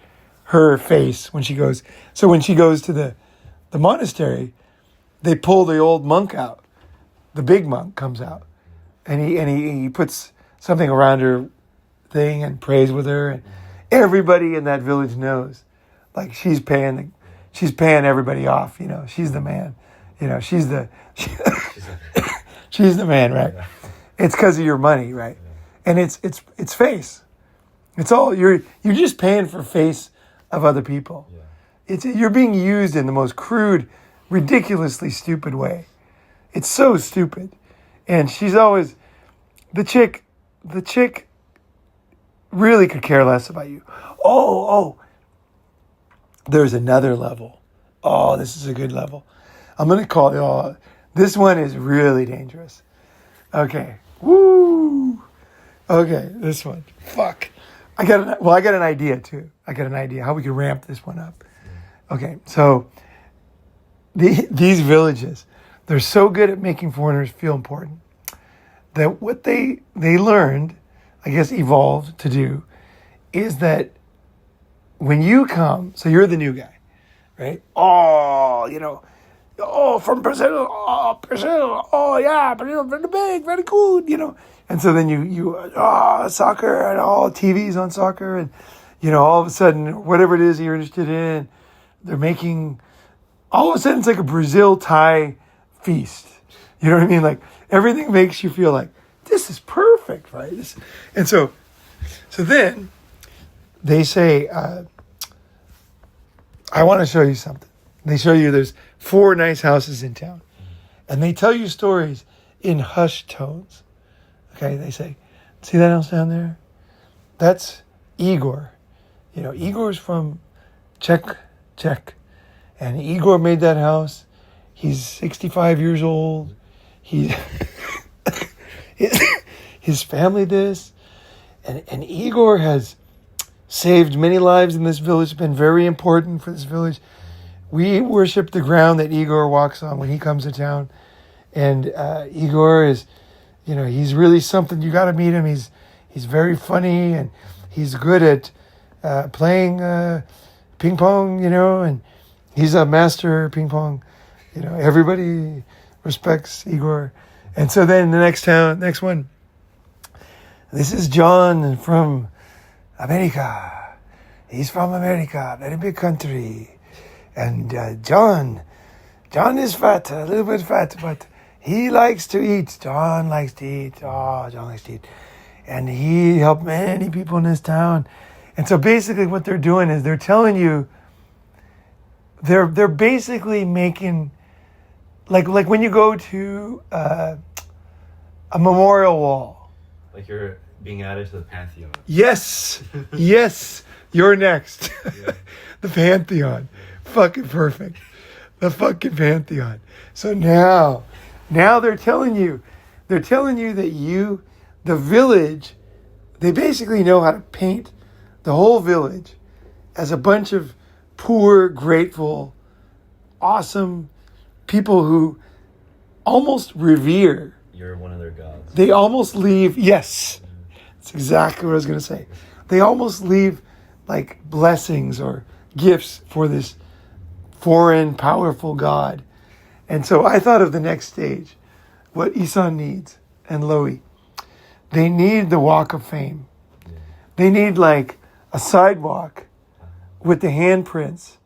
her face when she goes. So when she goes to the monastery, they pull the old monk out. The big monk comes out, and he puts something around her thing and prays with her. And everybody in that village knows, like she's paying everybody off. You know, she's the man. You know, she's the man, right? It's because of your money, right? And it's face. It's all you're just paying for face of other people. You're being used in the most crude, ridiculously stupid way. It's so stupid. And she's always the chick really could care less about you. Oh, there's another level. Oh, this is a good level. I'm going to call it, this one is really dangerous. Okay. Woo. Okay, this one. Fuck. I got an idea too. I got an idea how we can ramp this one up. Okay, so these villages, they're so good at making foreigners feel important that what they learned, I guess evolved to do, is that when you come, so you're the new guy, right? From Brazil, yeah, very big, very good, And so then you soccer and all TVs on soccer, and all of a sudden whatever it is you're interested in, they're making. All of a sudden it's like a Brazil Thai feast. You know what I mean? Like everything makes you feel like this is perfect, right? And so then they say, I want to show you something. They show you there's 4 nice houses in town, and they tell you stories in hushed tones. Okay, they say, see that house down there? That's Igor. Igor's from Czech. And Igor made that house. He's 65 years old. His family this. And Igor has saved many lives in this village, been very important for this village. We worship the ground that Igor walks on when he comes to town. And Igor is... he's really something. You got to meet him. He's very funny, and he's good at playing ping pong, and he's a master ping pong. Everybody respects Igor. And so then the next one, this is John from America. He's from America, very big country. And John is fat, a little bit fat, but he likes to eat. John likes to eat. Oh, John likes to eat. And he helped many people in this town. And so basically what they're doing is they're telling you, they're basically making, like when you go to a memorial wall. Like you're being added to the pantheon. Yes. Yes. You're next. Yeah. The pantheon. Fucking perfect. The fucking pantheon. So now they're telling you that the village, they basically know how to paint the whole village as a bunch of poor, grateful, awesome people who almost revere. You're one of their gods. They almost leave, yes, that's exactly what I was going to say. They almost leave like blessings or gifts for this foreign, powerful God. And so I thought of the next stage, what Isan needs and Loey. They need the Walk of Fame. Yeah. They need like a sidewalk with the handprints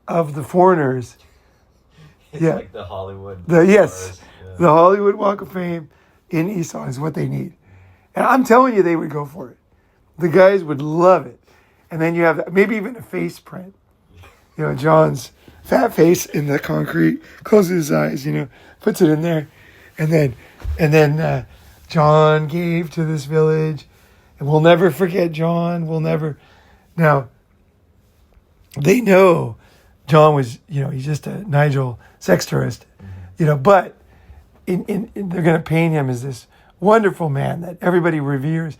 of the foreigners. It's Yeah. like the Hollywood. Yes, stars. Yeah. the Hollywood Walk of Fame in Isan is what they need. And I'm telling you, they would go for it. The guys would love it. And then you have maybe even a face print. You know, John's fat face in the concrete, closes his eyes, you know, puts it in there. And then John gave to this village. And we'll never forget John. We'll never. Now, they know John was, you know, he's just a Nigel sex tourist, you know, but in they're going to paint him as this wonderful man that everybody reveres.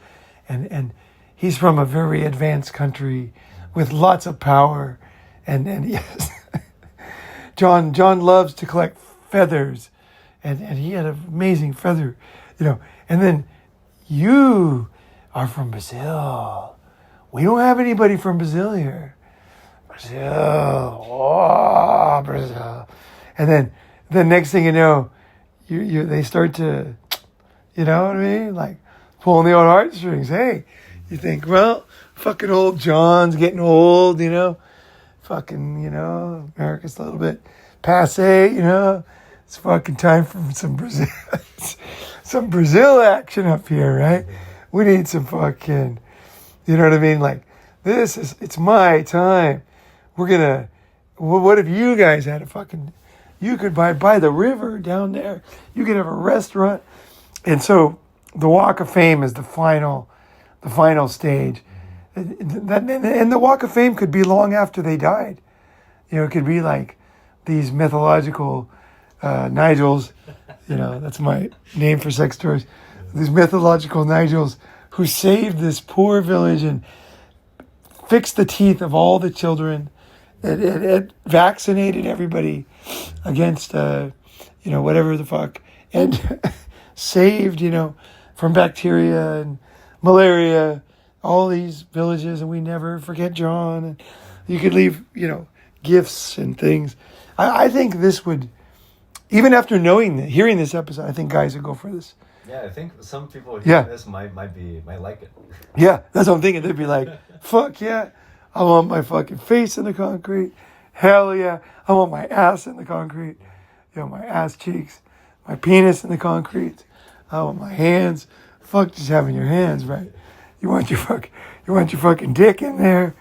And he's from a very advanced country with lots of power. And yes, John loves to collect feathers. And he had an amazing feather, you know. And then you are from Brazil. We don't have anybody from Brazil here. Brazil, oh, Brazil. And then the next thing you know, they start to, you know what I mean? Like pulling the old heartstrings. Hey, you think, well, fucking old John's getting old, you know? Fucking, you know, America's a little bit passe, you know? It's fucking time for some Brazil action up here, right? We need some fucking, you know what I mean? Like, it's my time. We're gonna, what if you guys had a fucking, you could by the river down there, you could have a restaurant. And so the Walk of Fame is the final stage. And the Walk of Fame could be long after they died. You know, it could be like these mythological Nigels, you know, that's my name for sex tours. These mythological Nigels who saved this poor village and fixed the teeth of all the children. It vaccinated everybody against, you know, whatever the fuck. And saved, you know, from bacteria and malaria, all these villages. And we never forget John. And you could leave, you know, gifts and things. I think this would, even after hearing this episode, I think guys would go for this. Yeah, I think some people hearing this might like it. Yeah, that's what I'm thinking. They'd be like, fuck yeah, I want my fucking face in the concrete. Hell yeah, I want my ass in the concrete. You know, my ass cheeks, my penis in the concrete. I want my hands. Fuck just having your hands, right? You want your fucking dick in there.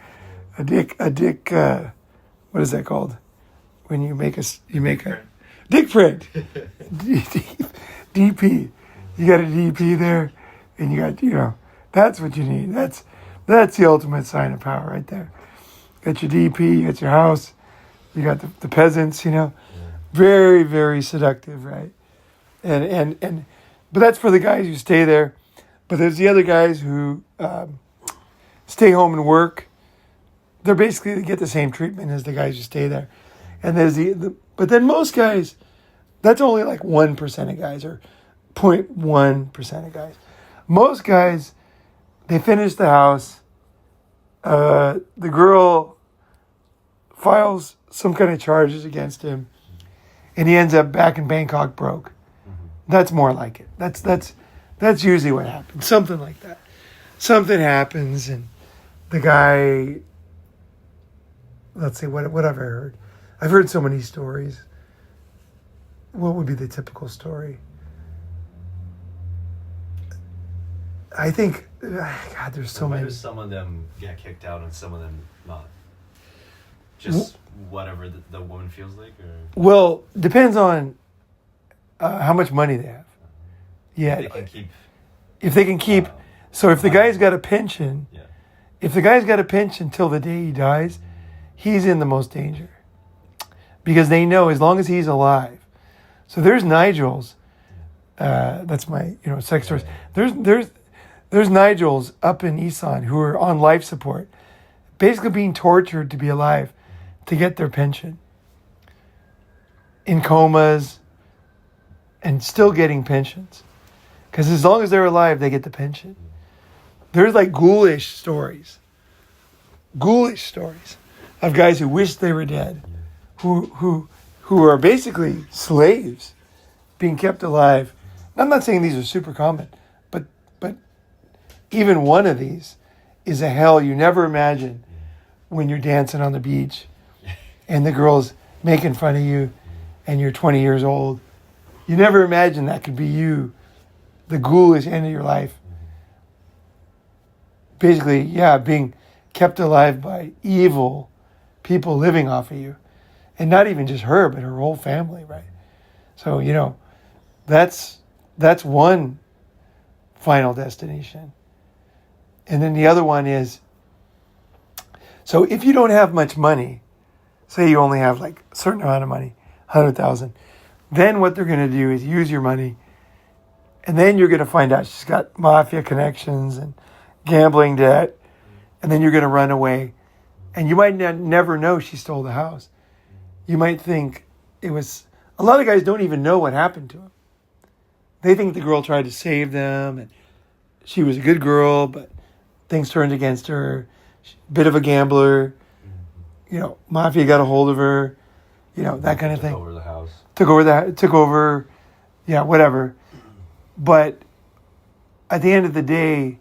A dick, what is that called? When you make a dick print. DP. You got a DP there, and you got, you know, that's what you need. That's the ultimate sign of power right there. Got your DP, you got your house, you got the peasants, you know. Yeah. Very, very seductive, right? And but that's for the guys who stay there. But there's the other guys who stay home and work. They get the same treatment as the guys who stay there. And there's but then most guys, that's only like 1% of guys, or 0.1% of guys. Most guys, they finish the house. The girl files some kind of charges against him, and he ends up back in Bangkok broke. Mm-hmm. That's more like it. That's usually what happens. Something like that. Something happens, and the guy. Let's see what I've heard. I've heard so many stories. What would be the typical story? I think, God, there's so many. Why do some of them get kicked out and some of them not? Just whatever the woman feels like? Or? Well, depends on how much money they have. Yeah. If they can keep. So if the guy's got a pension, if the guy's got a pension till the day he dies, he's in the most danger. because they know as long as he's alive. So there's Nigel's. That's my sex stories. There's Nigel's up in Isan who are on life support, basically being tortured to be alive, to get their pension. In comas, and still getting pensions, because as long as they're alive, they get the pension. There's like ghoulish stories of guys who wish they were dead, who are basically slaves being kept alive. I'm not saying these are super common, but even one of these is a hell you never imagine when you're dancing on the beach and the girl's making fun of you and you're 20 years old. You never imagine that could be you, the ghoulish end of your life. Basically, being kept alive by evil people living off of you. And not even just her, but her whole family, right? So, that's one final destination. And then the other one is, so if you don't have much money, say you only have like a certain amount of money, 100,000, then what they're going to do is use your money, and then you're going to find out she's got mafia connections and gambling debt, and then you're going to run away, and you might never know she stole the house. You might think it was, a lot of guys don't even know what happened to him. They think the girl tried to save them, and she was a good girl, but things turned against her. Bit of a gambler, mafia got a hold of her, that kind of thing. Took over the house. Took over, whatever. But at the end of the day,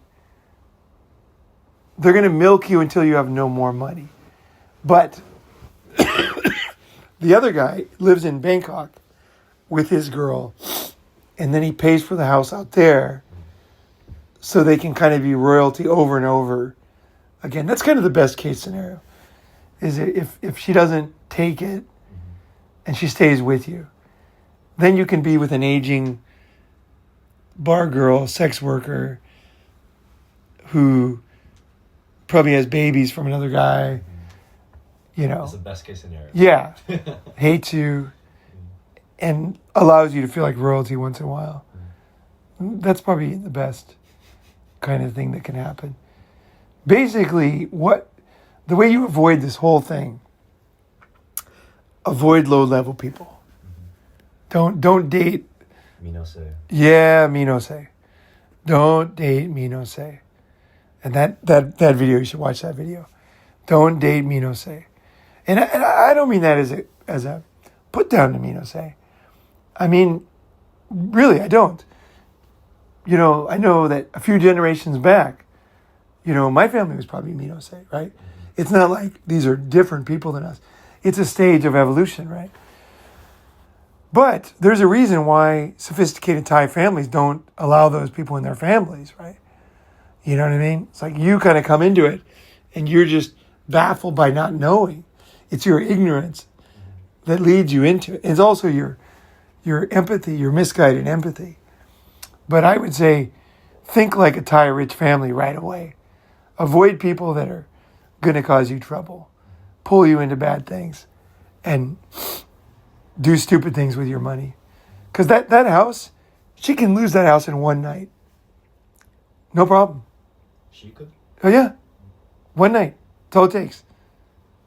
they're going to milk you until you have no more money. But the other guy lives in Bangkok with his girl, and then he pays for the house out there so they can kind of be royalty over and over again. That's kind of the best case scenario, is if she doesn't take it and she stays with you, then you can be with an aging bar girl, sex worker, who probably has babies from another guy, That's the best case scenario. Yeah. Hates you and allows you to feel like royalty once in a while. That's probably the best kind of thing that can happen. Basically, the way you avoid this whole thing, avoid low-level people. Don't date. Me no say. Yeah, me no say. Don't date me no say. And that video, you should watch that video. Don't date me no say. And I don't mean that as a put down to me no say. I mean, really, I don't. I know that a few generations back, my family was probably me no say, right? It's not like these are different people than us. It's a stage of evolution, right? But there's a reason why sophisticated Thai families don't allow those people in their families, right? You know what I mean? It's like you kind of come into it and you're just baffled by not knowing. It's your ignorance that leads you into it. It's also your empathy, your misguided empathy. But I would say, think like a Thai rich family right away. Avoid people that are going to cause you trouble, pull you into bad things, and do stupid things with your money. Because that house, she can lose that house in one night. No problem. She could? Oh, yeah. One night. That's all it takes.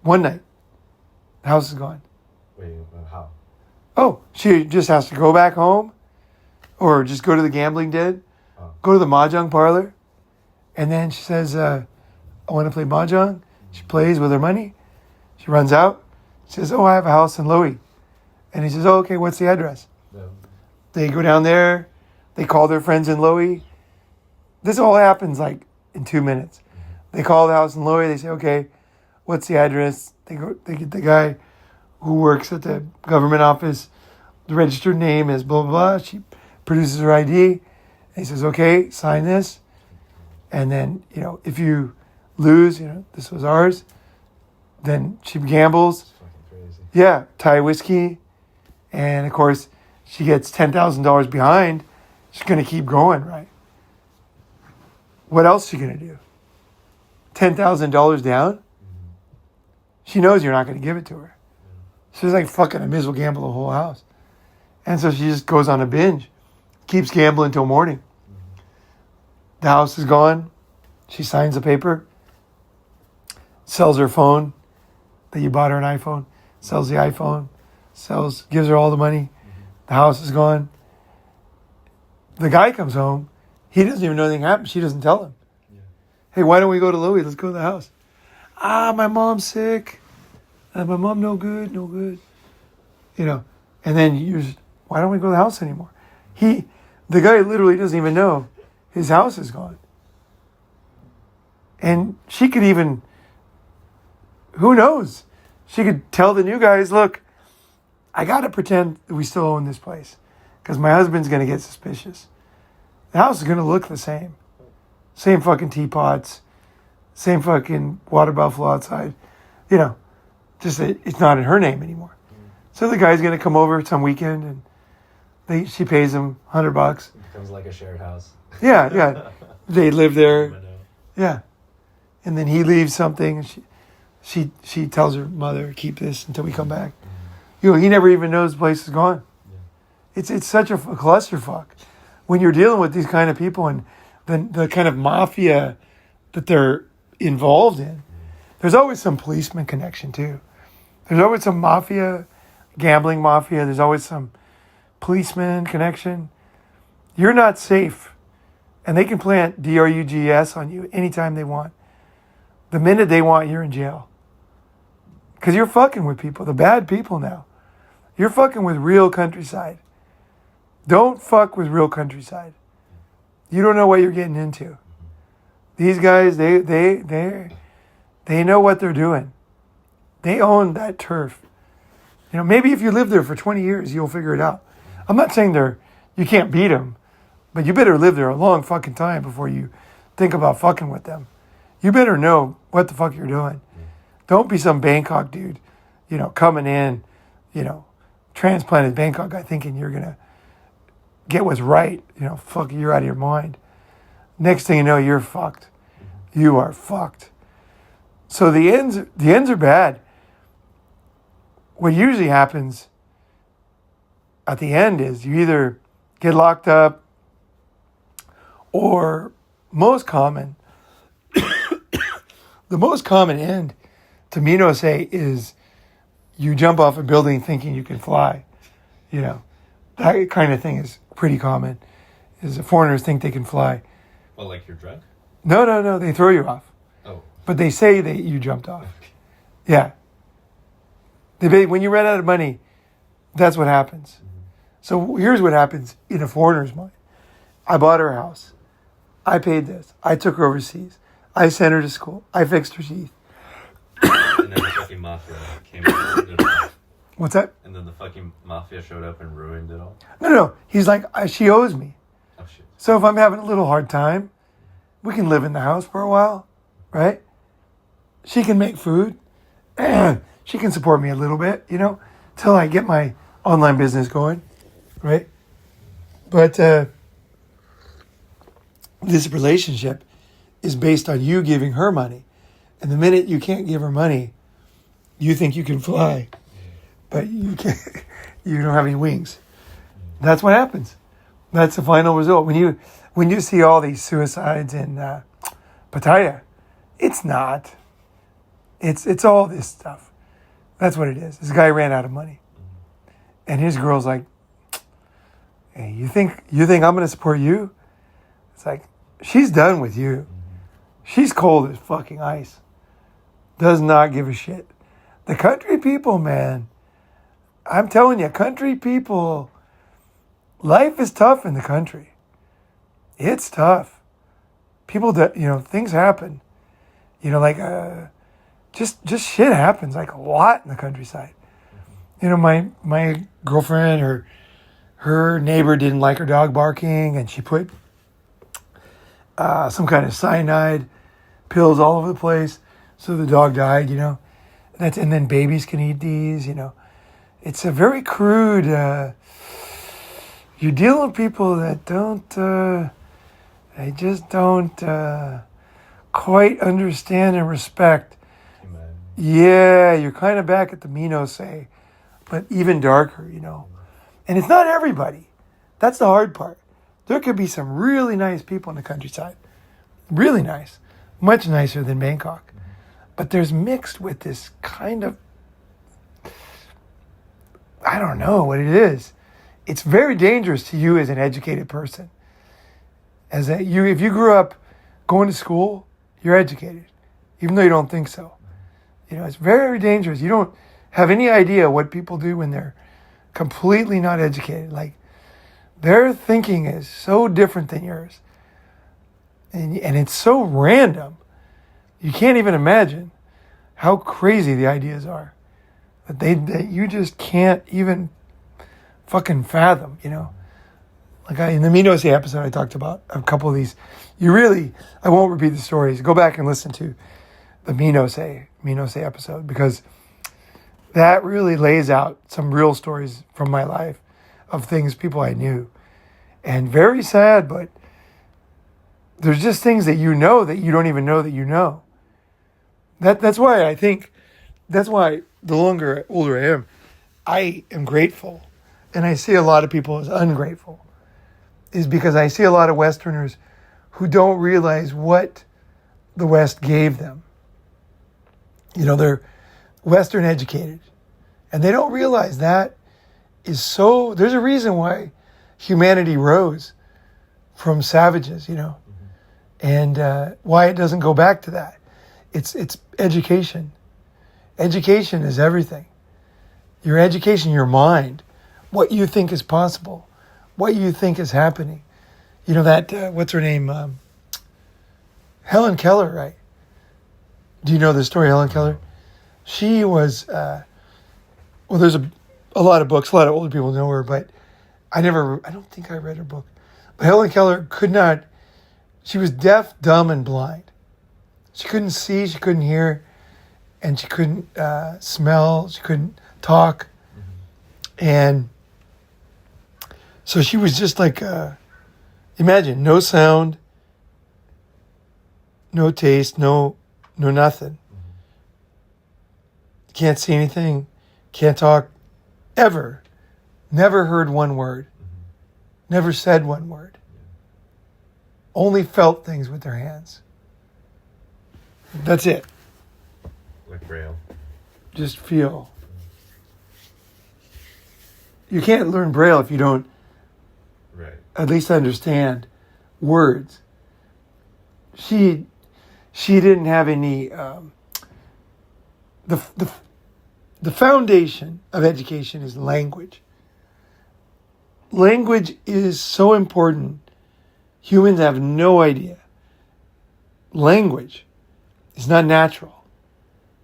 One night. The house is gone. Wait, how? Oh, she just has to go back home or just go to the gambling den, go to the mahjong parlor, and then she says, I want to play mahjong. She plays with her money. She runs out. She says, I have a house in Loei. And he says, okay, what's the address? No. They go down there. They call their friends in Loei. This all happens like in 2 minutes. They call the house in Loei. They say, okay, what's the address? They get the guy who works at the government office. The registered name is blah, blah, blah. She produces her ID. And he says, okay, sign this. And then, if you lose, this was ours. Then she gambles. It's fucking crazy. Yeah, Thai whiskey. And of course, she gets $10,000 behind. She's going to keep going, right? What else is she going to do? $10,000 down? She knows you're not going to give it to her. She's like, fucking, I may as well gamble the whole house. And so she just goes on a binge, keeps gambling till morning. The house is gone. She signs the paper, sells her phone that you bought her an iPhone, sells the iPhone, gives her all the money. The house is gone. The guy comes home. He doesn't even know anything happened. She doesn't tell him. Yeah. Hey, why don't we go to Louis? Let's go to the house. My mom's sick. My mom no good. You know, and then you just, why don't we go to the house anymore? The guy literally doesn't even know his house is gone. And she could even, who knows? She could tell the new guys, look, I got to pretend that we still own this place because my husband's going to get suspicious. The house is going to look the same. Same fucking teapots, same fucking water buffalo outside. You know, just that it's not in her name anymore. So the guy's going to come over some weekend and she pays him $100. It becomes like a shared house. Yeah. They live there. Yeah. And then he leaves something and she tells her mother, keep this until we come back. You know, he never even knows the place is gone. Yeah. It's such a clusterfuck. When you're dealing with these kind of people and the kind of mafia that they're involved in, there's always some policeman connection too. There's always some mafia, gambling mafia. There's always some policeman connection. You're not safe. And they can plant drugs on you anytime they want. The minute they want, you're in jail. Because you're fucking with people, the bad people now. You're fucking with real countryside. Don't fuck with real countryside. You don't know what you're getting into. These guys, they know what they're doing. They own that turf. You know, maybe if you live there for 20 years, you'll figure it out. I'm not saying you can't beat them, but you better live there a long fucking time before you think about fucking with them. You better know what the fuck you're doing. Don't be some Bangkok dude, you know, coming in, you know, transplanted Bangkok guy thinking you're going to get what's right. You know, fuck, you're out of your mind. Next thing you know, you're fucked. You are fucked. So the ends are bad. What usually happens at the end is you either get locked up or the most common end to Minos say is you jump off a building thinking you can fly. You know, that kind of thing is pretty common. Is foreigners think they can fly. Well, like you're drunk? No. They throw you off. Oh. But they say that you jumped off. Yeah. When you run out of money, that's what happens. Mm-hmm. So here's what happens in a foreigner's mind. I bought her a house. I paid this. I took her overseas. I sent her to school. I fixed her teeth. And then the fucking mafia came and ruined it all. What's that? And then the fucking mafia showed up and ruined it all. No. He's like, she owes me. Oh, shit. So if I'm having a little hard time, we can live in the house for a while, right? She can make food. She can support me a little bit, you know, till I get my online business going, right? But this relationship is based on you giving her money. And the minute you can't give her money, you think you can fly, but you can't. You don't have any wings. That's what happens. That's the final result. When you see all these suicides in Pattaya, it's not. It's all this stuff. That's what it is. This guy ran out of money, and his girl's like, "Hey, you think I'm going to support you?" It's like she's done with you. She's cold as fucking ice. Does not give a shit. The country people, man. I'm telling you, country people. Life is tough in the country. It's tough. People that, you know, things happen. You know, like just shit happens like a lot in the countryside. You know, my girlfriend, her neighbor didn't like her dog barking, and she put some kind of cyanide pills all over the place, so the dog died. You know, and then babies can eat these. You know, it's a very crude. You're dealing with people that don't. They just don't quite understand and respect. Yeah, you're kind of back at the Mino say but even darker, And it's not everybody. That's the hard part. There could be some really nice people in the countryside. Really nice. Much nicer than Bangkok. But there's mixed with this kind of, I don't know what it is. It's very dangerous to you as an educated person. If you grew up going to school, you're educated, even though you don't think so. It's very dangerous. You don't have any idea what people do when they're completely not educated. Like, their thinking is so different than yours. And it's so random. You can't even imagine how crazy the ideas are. That you just can't even fucking fathom, Like in the Minose episode, I talked about a couple of these. I won't repeat the stories. Go back and listen to the Minose episode, because that really lays out some real stories from my life of things, people I knew. And very sad, but there's just things that you don't even know that you know. That's why the older I am grateful. And I see a lot of people as ungrateful, is because I see a lot of Westerners who don't realize what the West gave them. They're Western educated, and they don't realize that is so. There's a reason why humanity rose from savages, and why it doesn't go back to that. It's education. Education is everything. Your education, your mind, what you think is possible, what you think is happening. What's her name? Helen Keller, right? Do you know the story of Helen Keller? She was, there's a lot of books, a lot of older people know her, but I don't think I read her book. But Helen Keller she was deaf, dumb, and blind. She couldn't see, she couldn't hear, and she couldn't smell, she couldn't talk. And so she was just like, imagine, no sound, no taste, no nothing. Can't see anything, can't talk, ever. Never heard one word. Never said one word. Only felt things with their hands. That's it. Like Braille. Just feel. You can't learn Braille if you don't at least understand words. She didn't have any. The foundation of education is language. Language is so important. Humans have no idea. Language is not natural.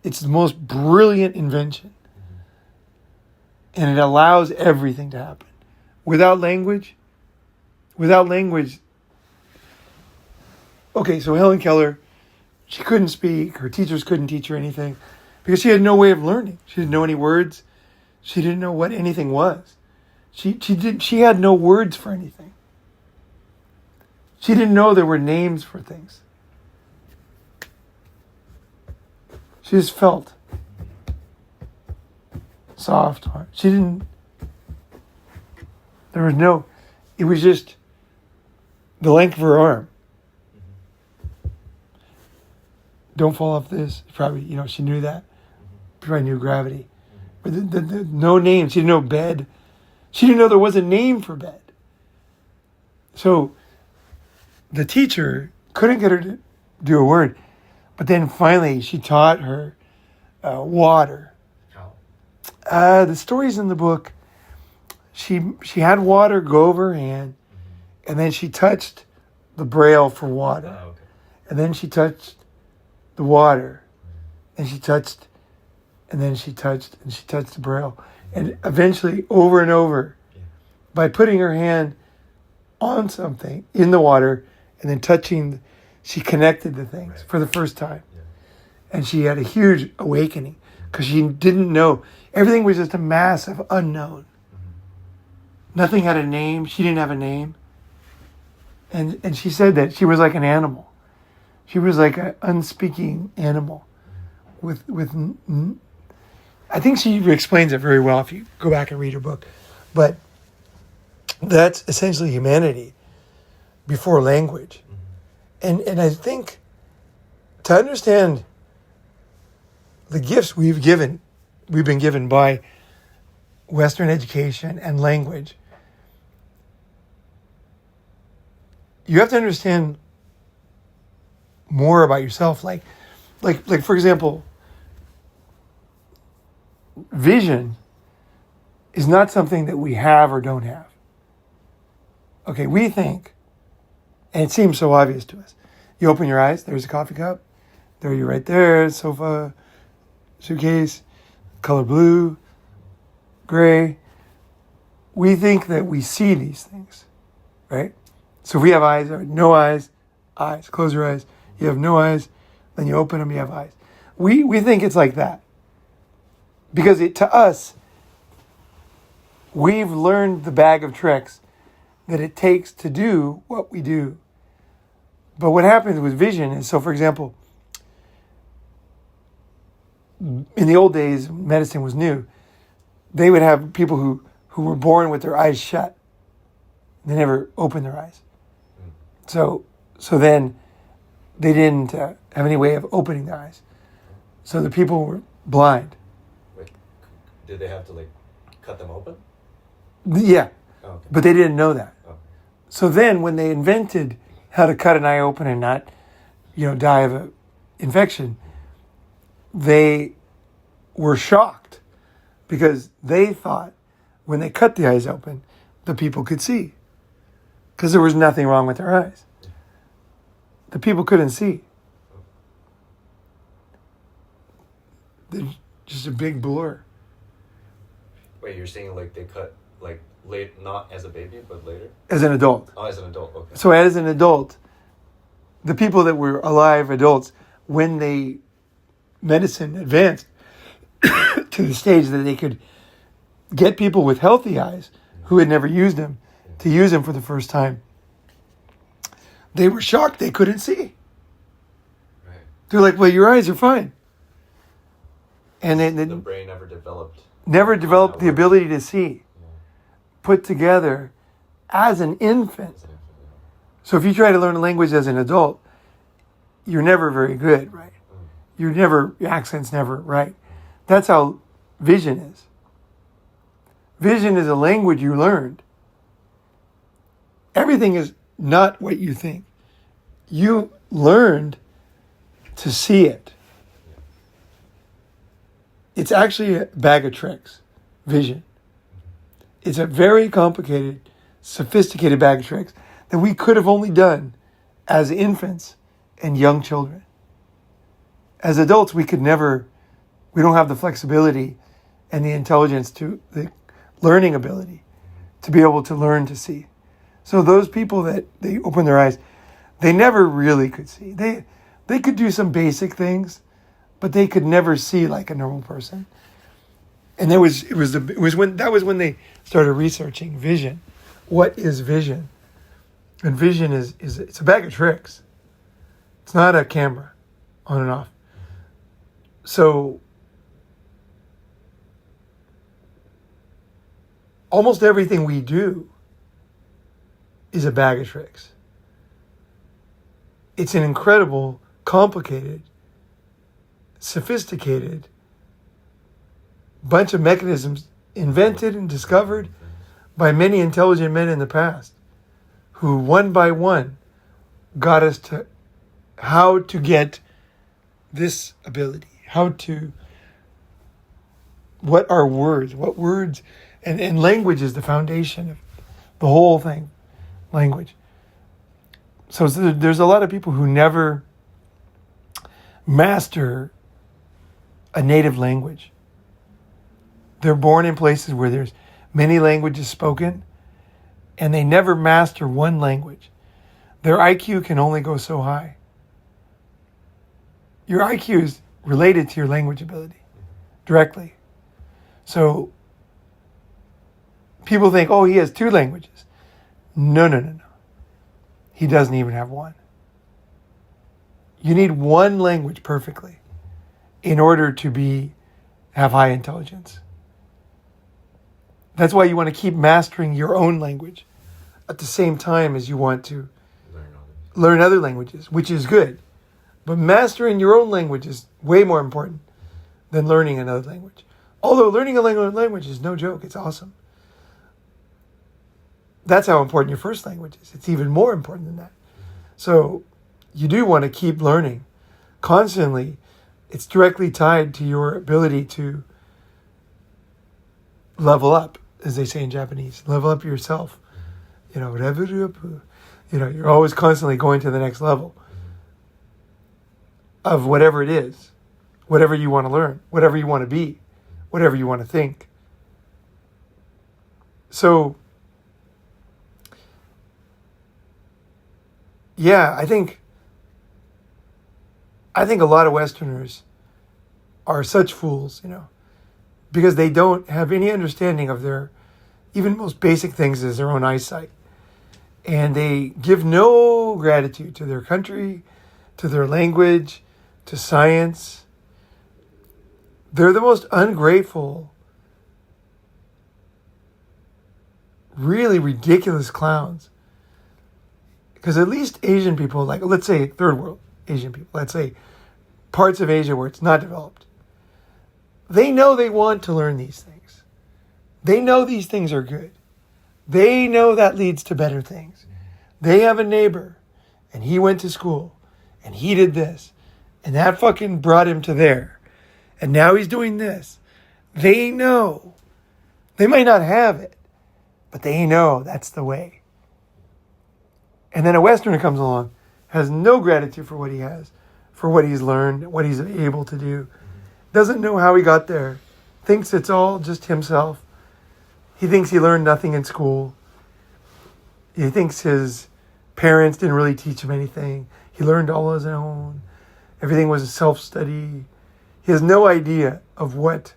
It's the most brilliant invention. And it allows everything to happen. Without language, okay, so Helen Keller, she couldn't speak, her teachers couldn't teach her anything because she had no way of learning. She didn't know any words. She didn't know what anything was. She had no words for anything. She didn't know there were names for things. She just felt soft. It was just the length of her arm. Don't fall off this. Probably, she knew that. Probably knew gravity. But the no name. She didn't know bed. She didn't know there was a name for bed. So the teacher couldn't get her to do a word. But then finally she taught her water. How? The story's in the book. She had water go over her hand, and then she touched the braille for water. Oh, okay. And then she touched the water. And she touched, and then she touched, and she touched the braille. And eventually, over and over, by putting her hand on something in the water and then touching, she connected the things for the first time. Yeah. And she had a huge awakening because she didn't know. Everything was just a mass of unknown. Nothing had a name. She didn't have a name. And she said that she was like an animal. She was like an unspeaking animal with I think she explains it very well if you go back and read her book. But that's essentially humanity before language. And I think to understand the gifts we've been given by Western education and language, you have to understand more about yourself. Like for example, vision is not something that we have or don't have. Okay, we think, and it seems so obvious to us. You open your eyes, there's a coffee cup. There you're right there, sofa, suitcase, color blue, gray. We think that we see these things, right? So if we have eyes, or no eyes, eyes, close your eyes. You have no eyes, then you open them, you have eyes. We think it's like that. Because to us, we've learned the bag of tricks that it takes to do what we do. But what happens with vision is, so for example, in the old days, medicine was new, they would have people who were born with their eyes shut. They never opened their eyes. So then they didn't have any way of opening their eyes. So the people were blind. Wait, did they have to like cut them open? Yeah, Oh, okay. but they didn't know that. Oh. So then when they invented how to cut an eye open and not, die of an infection, they were shocked because they thought when they cut the eyes open, the people could see because there was nothing wrong with their eyes. The people couldn't see. They're just a big blur. Wait, you're saying like they cut like late, not as a baby, but later? As an adult. Oh, as an adult, okay. So as an adult, the people that were alive adults, when medicine advanced to the stage that they could get people with healthy eyes who had never used them to use them for the first time, they were shocked they couldn't see. Right. They're like, well, your eyes are fine. And then The brain never developed the ability to see, put together as an infant. So if you try to learn a language as an adult, you're never very good, right? Your accent's never right. That's how vision is. Vision is a language you learned. Everything is not what you think. You learned to see it. It's actually a bag of tricks, vision. It's a very complicated, sophisticated bag of tricks that we could have only done as infants and young children. As adults, we don't have the flexibility and the intelligence the learning ability to be able to learn to see. So those people that they open their eyes, they never really could see. They could do some basic things, but they could never see like a normal person. And that was when they started researching vision. What is vision? And vision is it's a bag of tricks. It's not a camera on and off. So almost everything we do is a bag of tricks. It's an incredible, complicated, sophisticated bunch of mechanisms invented and discovered by many intelligent men in the past who one by one got us to how to get this ability, what are words, and language is the foundation of the whole thing, language. So there's a lot of people who never master a native language. They're born in places where there's many languages spoken, and they never master one language. Their IQ can only go so high. Your IQ is related to your language ability directly. So people think, oh, he has 2 languages. No. He doesn't even have one. You need one language perfectly in order to be have high intelligence. That's why you want to keep mastering your own language at the same time as you want to learn other languages, which is good. But mastering your own language is way more important than learning another language. Although learning a language is no joke, it's awesome. That's how important your first language is. It's even more important than that. So you do want to keep learning constantly. It's directly tied to your ability to level up, as they say in Japanese. Level up yourself. Level up. You're always constantly going to the next level of whatever it is, whatever you want to learn, whatever you want to be, whatever you want to think. So, yeah, I think a lot of Westerners are such fools, because they don't have any understanding of their even most basic things as their own eyesight. And they give no gratitude to their country, to their language, to science. They're the most ungrateful, really ridiculous clowns. Because at least Asian people, like let's say third world Asian people, let's say parts of Asia where it's not developed, they know they want to learn these things. They know these things are good. They know that leads to better things. They have a neighbor and he went to school and he did this and that fucking brought him to there. And now he's doing this. They know. They might not have it, but they know that's the way. And then a Westerner comes along, has no gratitude for what he has, for what he's learned, what he's able to do. Doesn't know how he got there. Thinks it's all just himself. He thinks he learned nothing in school. He thinks his parents didn't really teach him anything. He learned all on his own. Everything was a self-study. He has no idea of what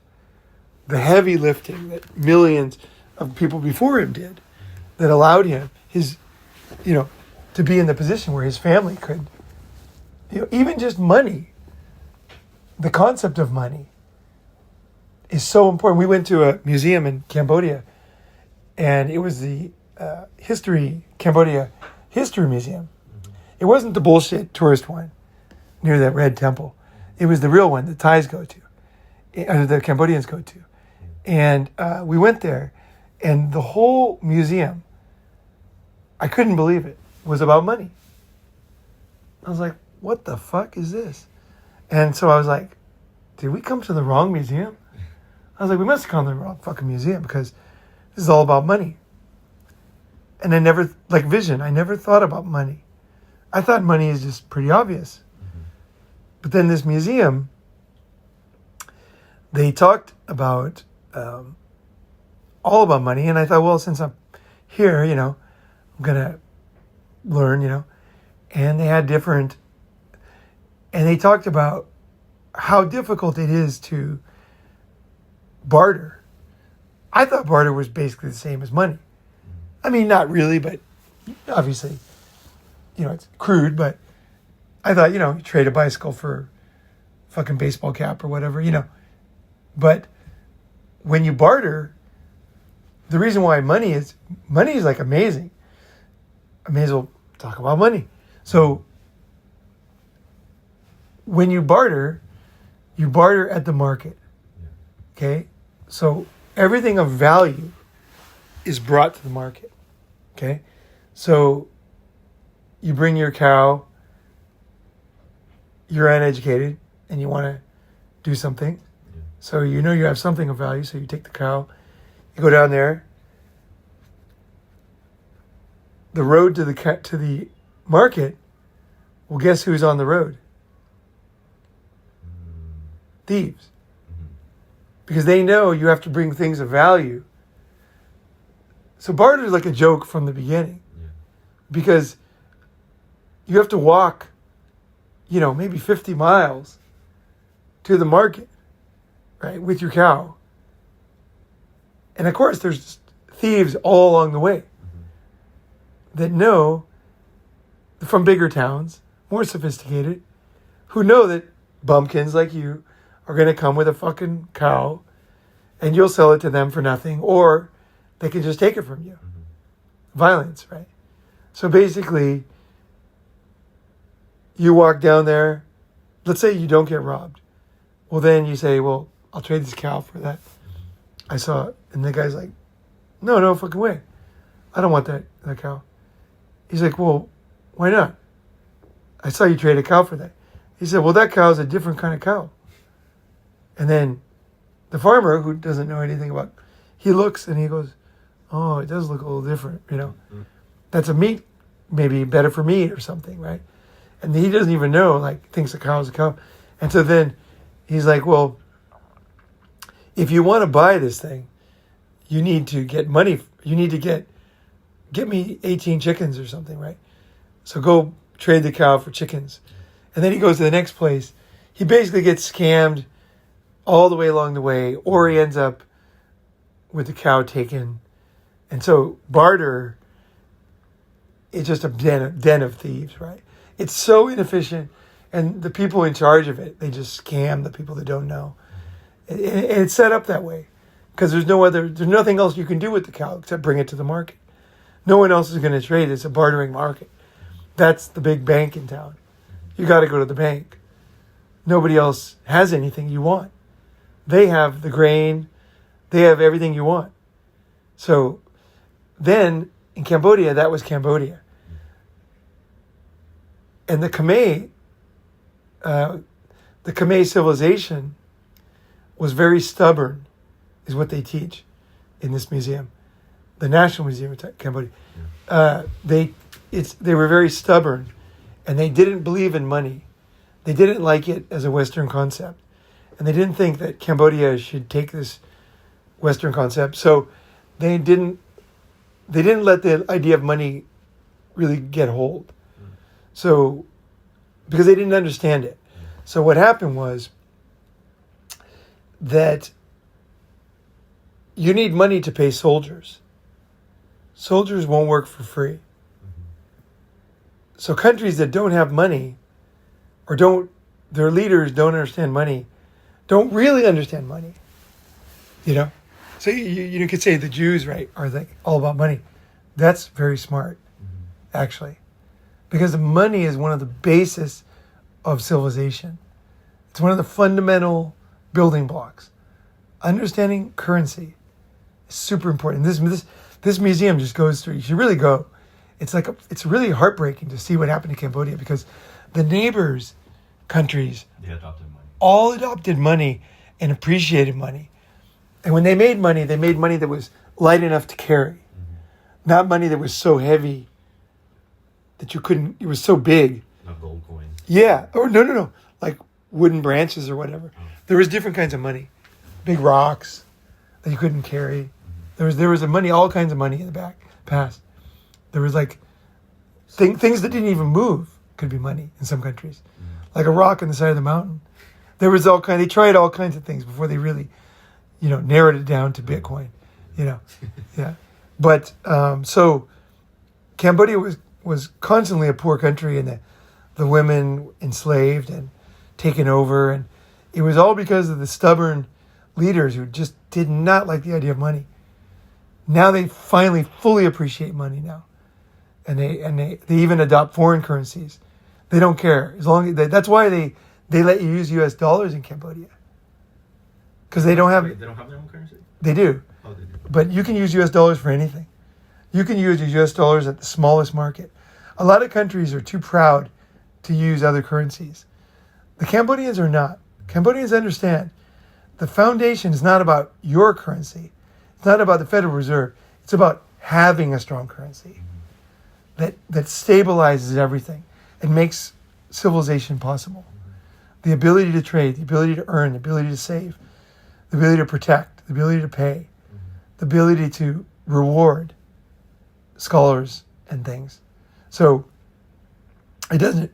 the heavy lifting that millions of people before him did that allowed him to be in the position where his family could, even just money, the concept of money is so important. We went to a museum in Cambodia, and it was the Cambodia History Museum. It wasn't the bullshit tourist one near that red temple. It was the real one that Thais go to, the Cambodians go to. And we went there, and the whole museum, I couldn't believe it, was about money. I was like, what the fuck is this? And so I was like, did we come to the wrong museum? I was like, we must have come to the wrong fucking museum because this is all about money. And I never, like vision, I never thought about money. I thought money is just pretty obvious. Mm-hmm. But then this museum, they talked about all about money. And I thought, well, since I'm here, I'm going to learn, And they had and they talked about how difficult it is to barter. I thought barter was basically the same as money. I mean, not really, but obviously, it's crude, but I thought, you trade a bicycle for a fucking baseball cap or whatever, But when you barter, the reason why money is like amazing. I may as well talk about money. So when you barter at the market. Okay? So everything of value is brought to the market. Okay? So you bring your cow, you're uneducated, and you want to do something. Yeah. So you have something of value, so you take the cow, you go down there. The road to the market, well, guess who's on the road? Thieves. Mm-hmm. Because they know you have to bring things of value. So barter is like a joke from the beginning. Yeah. Because you have to walk, maybe 50 miles to the market, right, with your cow. And of course, there's thieves all along the way that know, from bigger towns, more sophisticated, who know that bumpkins like you are going to come with a fucking cow and you'll sell it to them for nothing, or they can just take it from you. Violence, right? So basically, you walk down there, let's say you don't get robbed. Well, then you say, well, I'll trade this cow for that. I saw it. And the guy's like, no fucking way. I don't want that cow. He's like, well, why not? I saw you trade a cow for that. He said, well, that cow is a different kind of cow. And then the farmer, who doesn't know anything about, he looks and he goes, oh, it does look a little different, you know. That's a meat, maybe better for meat or something, right? And he doesn't even know, like, thinks a cow is a cow. And so then he's like, well, if you want to buy this thing, you need to get money. You need to get me 18 chickens or something, right? So go trade the cow for chickens. And then he goes to the next place. He basically gets scammed all the way along the way, or he ends up with the cow taken. And so barter is just a den of thieves, right? It's so inefficient. And the people in charge of it, they just scam the people that don't know. And it's set up that way because there's nothing else you can do with the cow except bring it to the market. No one else is going to trade. It's a bartering market. That's the big bank in town. You got to go to the bank. Nobody else has anything you want. They have the grain. They have everything you want. So then in Cambodia, that was Cambodia. And the Khmer civilization was very stubborn, is what they teach in this museum, the National Museum of Cambodia. They were very stubborn, and they didn't believe in money. They didn't like it as a Western concept, and they didn't think that Cambodia should take this Western concept. So they didn't let the idea of money really get hold. So because they didn't understand it. So what happened was that you need money to pay soldiers. Soldiers won't work for free. So countries that don't have money or their leaders don't understand money, don't really understand money. You know? So you could say the Jews, right, are all about money. That's very smart, actually. Because money is one of the basis of civilization. It's one of the fundamental building blocks. Understanding currency is super important. This museum just goes through. You should really go. It's really heartbreaking to see what happened to Cambodia because the neighbors countries all adopted money and appreciated money. And when they made money that was light enough to carry. Not money that was so heavy that it was so big. Not gold coins. Yeah. Or no. Like wooden branches or whatever. Oh. There was different kinds of money. Big rocks that you couldn't carry. There was all kinds of money in the past. There was like things that didn't even move could be money in some countries. Like a rock on the side of the mountain. They tried all kinds of things before they really, narrowed it down to Bitcoin, Yeah. But, so Cambodia was constantly a poor country and the women enslaved and taken over. And it was all because of the stubborn leaders who just did not like the idea of money. Now they finally fully appreciate money now. And they even adopt foreign currencies. They don't care. That's why they let you use US dollars in Cambodia. Because they don't have their own currency? They do. Oh, they do. But you can use US dollars for anything. You can use your US dollars at the smallest market. A lot of countries are too proud to use other currencies. The Cambodians are not. Cambodians understand the foundation is not about your currency. It's not about the Federal Reserve. It's about having a strong currency that stabilizes everything and makes civilization possible. The ability to trade, the ability to earn, the ability to save, the ability to protect, the ability to pay, the ability to reward scholars and things. So it doesn't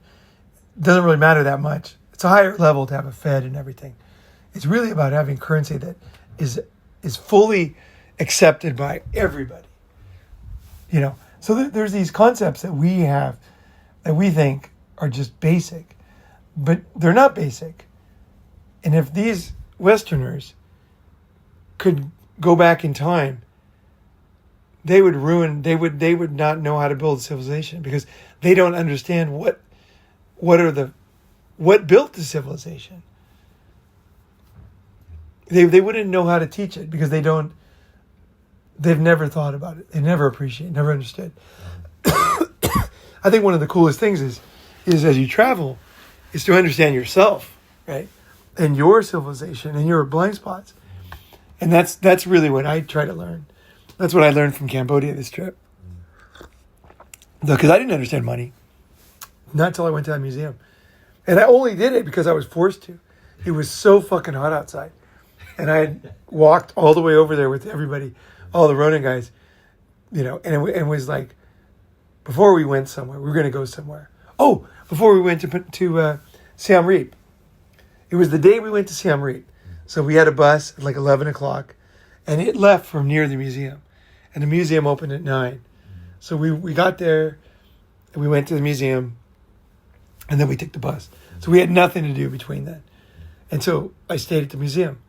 really matter that much. It's a higher level to have a Fed and everything. It's really about having currency that is fully accepted by everybody. So there's these concepts that we have that we think are just basic, but they're not basic. And if these Westerners could go back in time, they would not know how to build a civilization, because they don't understand what built the civilization. They wouldn't know how to teach it, because they've never thought about it. They never appreciate, never understood. I think one of the coolest things is as you travel, is to understand yourself, right? And your civilization and your blind spots. And that's really what I try to learn. That's what I learned from Cambodia this trip. Because I didn't understand money. Not until I went to that museum. And I only did it because I was forced to. It was so fucking hot outside. And I had walked all the way over there with everybody, all the Ronin guys, and it was like, before we went somewhere, we were going to go somewhere. Oh, before we went to Siem Reap. It was the day we went to Siem Reap. So we had a bus at like 11 o'clock, and it left from near the museum. And the museum opened at 9. So we got there, and we went to the museum, and then we took the bus. So we had nothing to do between then. And so I stayed at the museum.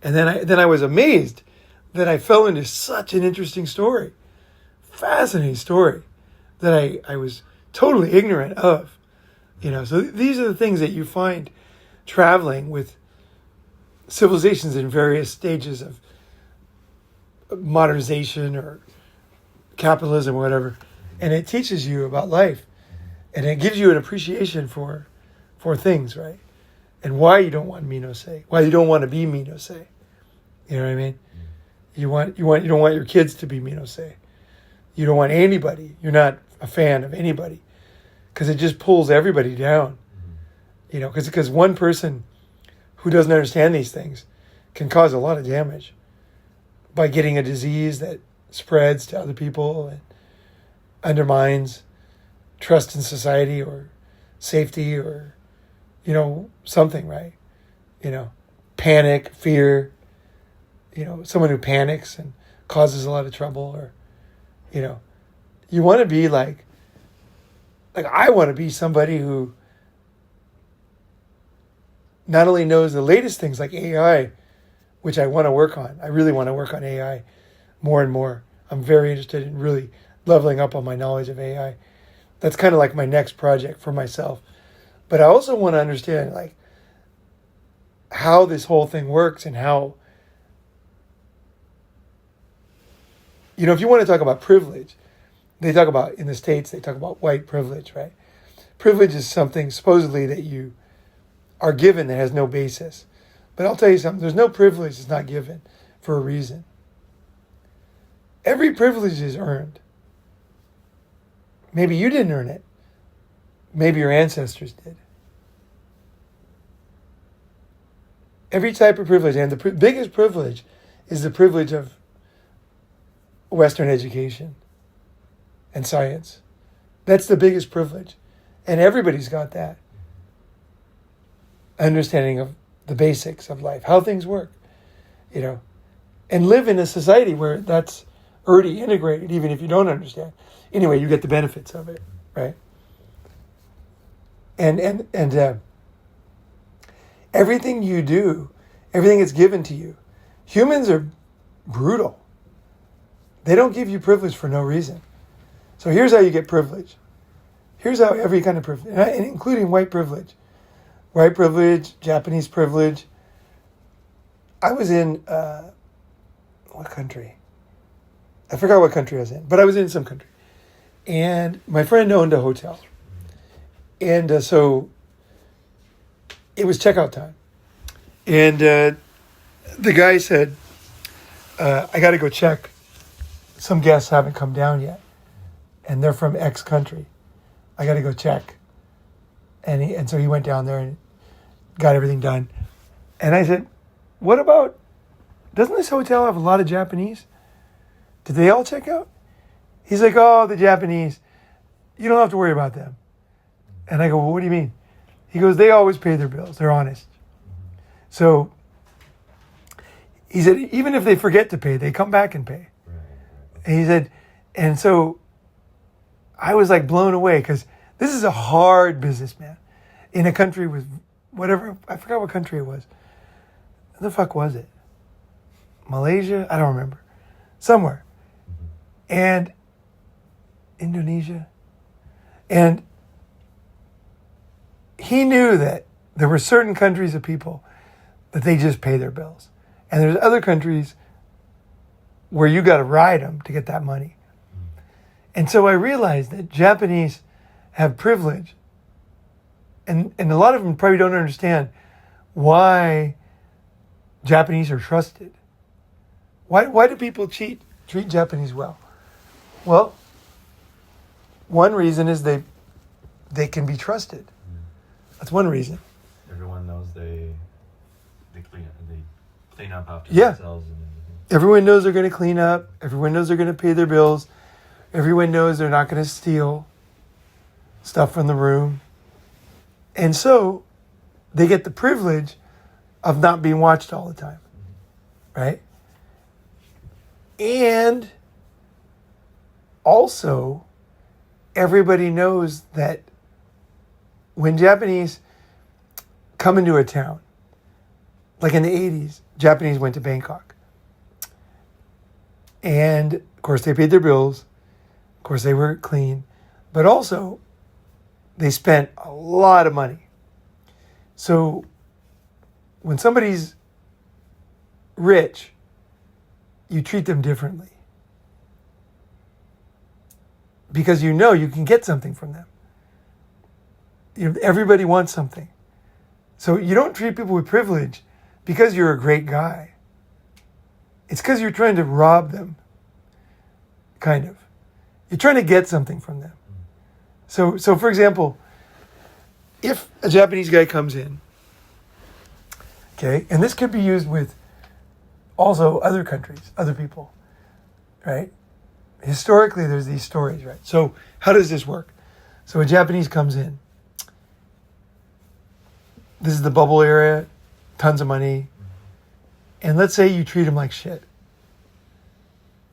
And then I was amazed that I fell into such an interesting story. Fascinating story that I was totally ignorant of. So these are the things that you find traveling with civilizations in various stages of modernization or capitalism or whatever. And it teaches you about life. And it gives you an appreciation for things, right? And why you don't want me no say. Why you don't want to be me no say. You know what I mean? You don't want your kids to be me no say. You don't want anybody. You're not a fan of anybody, because it just pulls everybody down. Because one person who doesn't understand these things can cause a lot of damage by getting a disease that spreads to other people and undermines trust in society or safety or, something, right? Panic, fear, someone who panics and causes a lot of trouble, or, you want to be like I want to be somebody who not only knows the latest things like AI, which I want to work on. I really want to work on AI more and more. I'm very interested in really leveling up on my knowledge of AI. That's kind of like my next project for myself. But I also want to understand how this whole thing works, and how, if you want to talk about privilege, they talk about, in the States, they talk about white privilege, right? Privilege is something supposedly that you are given that has no basis. But I'll tell you something, there's no privilege that's not given for a reason. Every privilege is earned. Maybe you didn't earn it. Maybe your ancestors did. Every type of privilege, and the biggest privilege is the privilege of Western education and science. That's the biggest privilege. And everybody's got that. Understanding of the basics of life, how things work, and live in a society where that's already integrated, even if you don't understand. Anyway, you get the benefits of it, right? And everything you do, everything that's given to you, humans are brutal. They don't give you privilege for no reason. So here's how you get privilege. Here's how every kind of privilege, and including white privilege. White privilege, Japanese privilege. I was in, what country? I forgot what country I was in, but I was in some country. And my friend owned a hotel. And so it was checkout time. And the guy said, I got to go check. Some guests haven't come down yet. And they're from X country. I got to go check. And so he went down there and got everything done. And I said, what about, doesn't this hotel have a lot of Japanese? Did they all check out? He's like, oh, the Japanese, you don't have to worry about them. And I go, well, what do you mean? He goes, they always pay their bills. They're honest. So he said, even if they forget to pay, they come back and pay. And he said, and so I was like blown away, because this is a hard business, man. In a country with whatever, I forgot what country it was. Where the fuck was it? Malaysia? I don't remember. Somewhere. And Indonesia. And he knew that there were certain countries of people that they just pay their bills. And there's other countries where you got to ride them to get that money. And so I realized that Japanese have privilege. And a lot of them probably don't understand why Japanese are trusted. Why do people treat Japanese well? Well, one reason is they can be trusted. That's one reason. Everyone knows they clean up after Yeah. themselves and everything. Everyone knows they're going to clean up. Everyone knows they're going to pay their bills. Everyone knows they're not going to steal stuff from the room. And so they get the privilege of not being watched all the time. Right? And also, everybody knows that when Japanese come into a town, like in the 80s, Japanese went to Bangkok. And, of course, they paid their bills. Of course, they were clean. But also, they spent a lot of money. So, when somebody's rich, you treat them differently. Because you know you can get something from them. Everybody wants something. So you don't treat people with privilege because you're a great guy. It's because you're trying to rob them. Kind of. You're trying to get something from them. So for example, if a Japanese guy comes in, okay, and this could be used with also other countries, other people, right? Historically, there's these stories, right? So how does this work? So a Japanese comes in. This is the bubble area, tons of money. And let's say you treat him like shit.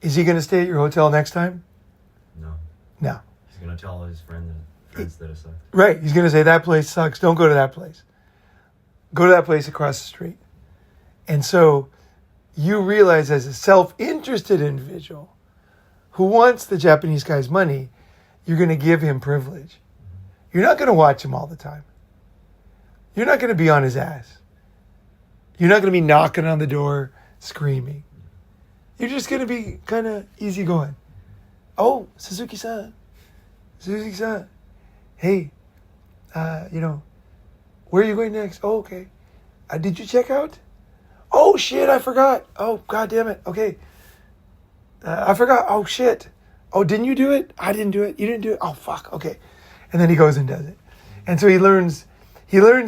Is he going to stay at your hotel next time? No. No. He's going to tell all his friends that it sucks. Right. He's going to say, that place sucks. Don't go to that place. Go to that place across the street. And so you realize as a self-interested individual who wants the Japanese guy's money, you're going to give him privilege. You're not going to watch him all the time. You're not going to be on his ass. You're not going to be knocking on the door, screaming. You're just going to be kind of easygoing. Oh, Suzuki-san. Suzuki-san. Hey, where are you going next? Oh, okay. Did you check out? Oh, shit, I forgot. Oh, God damn it. Okay. I forgot. Oh, shit. Oh, didn't you do it? I didn't do it. You didn't do it? Oh, fuck. Okay. And then he goes and does it. And so he learns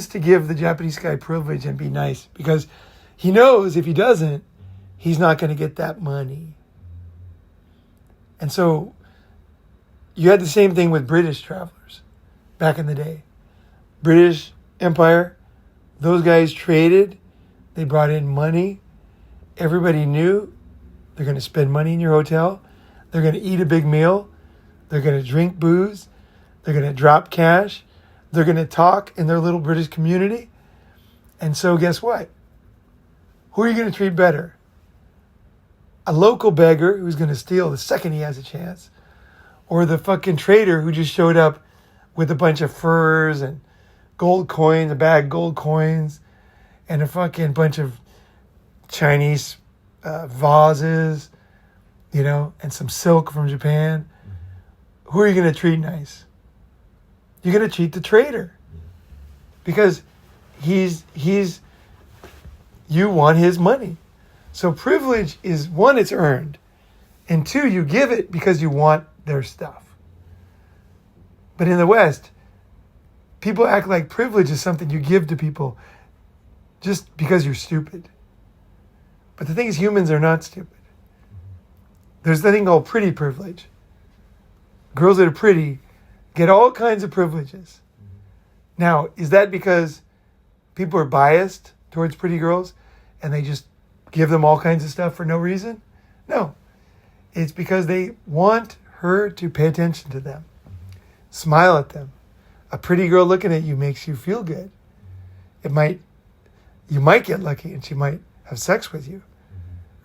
to give the Japanese guy privilege and be nice because he knows if he doesn't, he's not going to get that money. And so you had the same thing with British travelers back in the day. British Empire, those guys traded. They brought in money. Everybody knew they're going to spend money in your hotel. They're going to eat a big meal. They're going to drink booze. They're going to drop cash. They're going to talk in their little British community. And so guess what? Who are you going to treat better? A local beggar who's going to steal the second he has a chance? Or the fucking trader who just showed up with a bunch of furs and gold coins, a bag of gold coins, and a fucking bunch of Chinese vases, and some silk from Japan? Who are you going to treat nice? You're going to treat the trader because you want his money. So privilege is, one, it's earned, and two, you give it because you want their stuff. But in the West, people act like privilege is something you give to people just because you're stupid. But the thing is, humans are not stupid. There's the thing called pretty privilege. Girls that are pretty get all kinds of privileges. Now, is that because people are biased towards pretty girls and they just give them all kinds of stuff for no reason? No. It's because they want her to pay attention to them. Smile at them. A pretty girl looking at you makes you feel good. You might get lucky and she might have sex with you,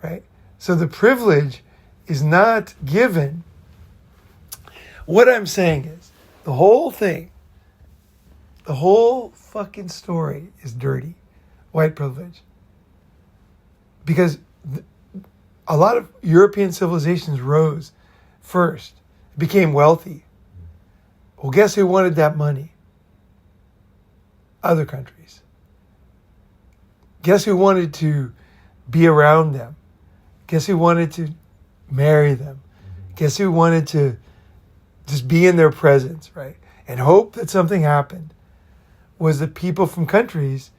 right? So the privilege is not given. What I'm saying is, the whole thing, the whole fucking story is dirty, white privilege. Because a lot of European civilizations rose first, became wealthy. Well, guess who wanted that money? Other countries. Guess who wanted to be around them? Guess who wanted to marry them? Guess who wanted to just be in their presence, right? And hope that something happened was the people from countries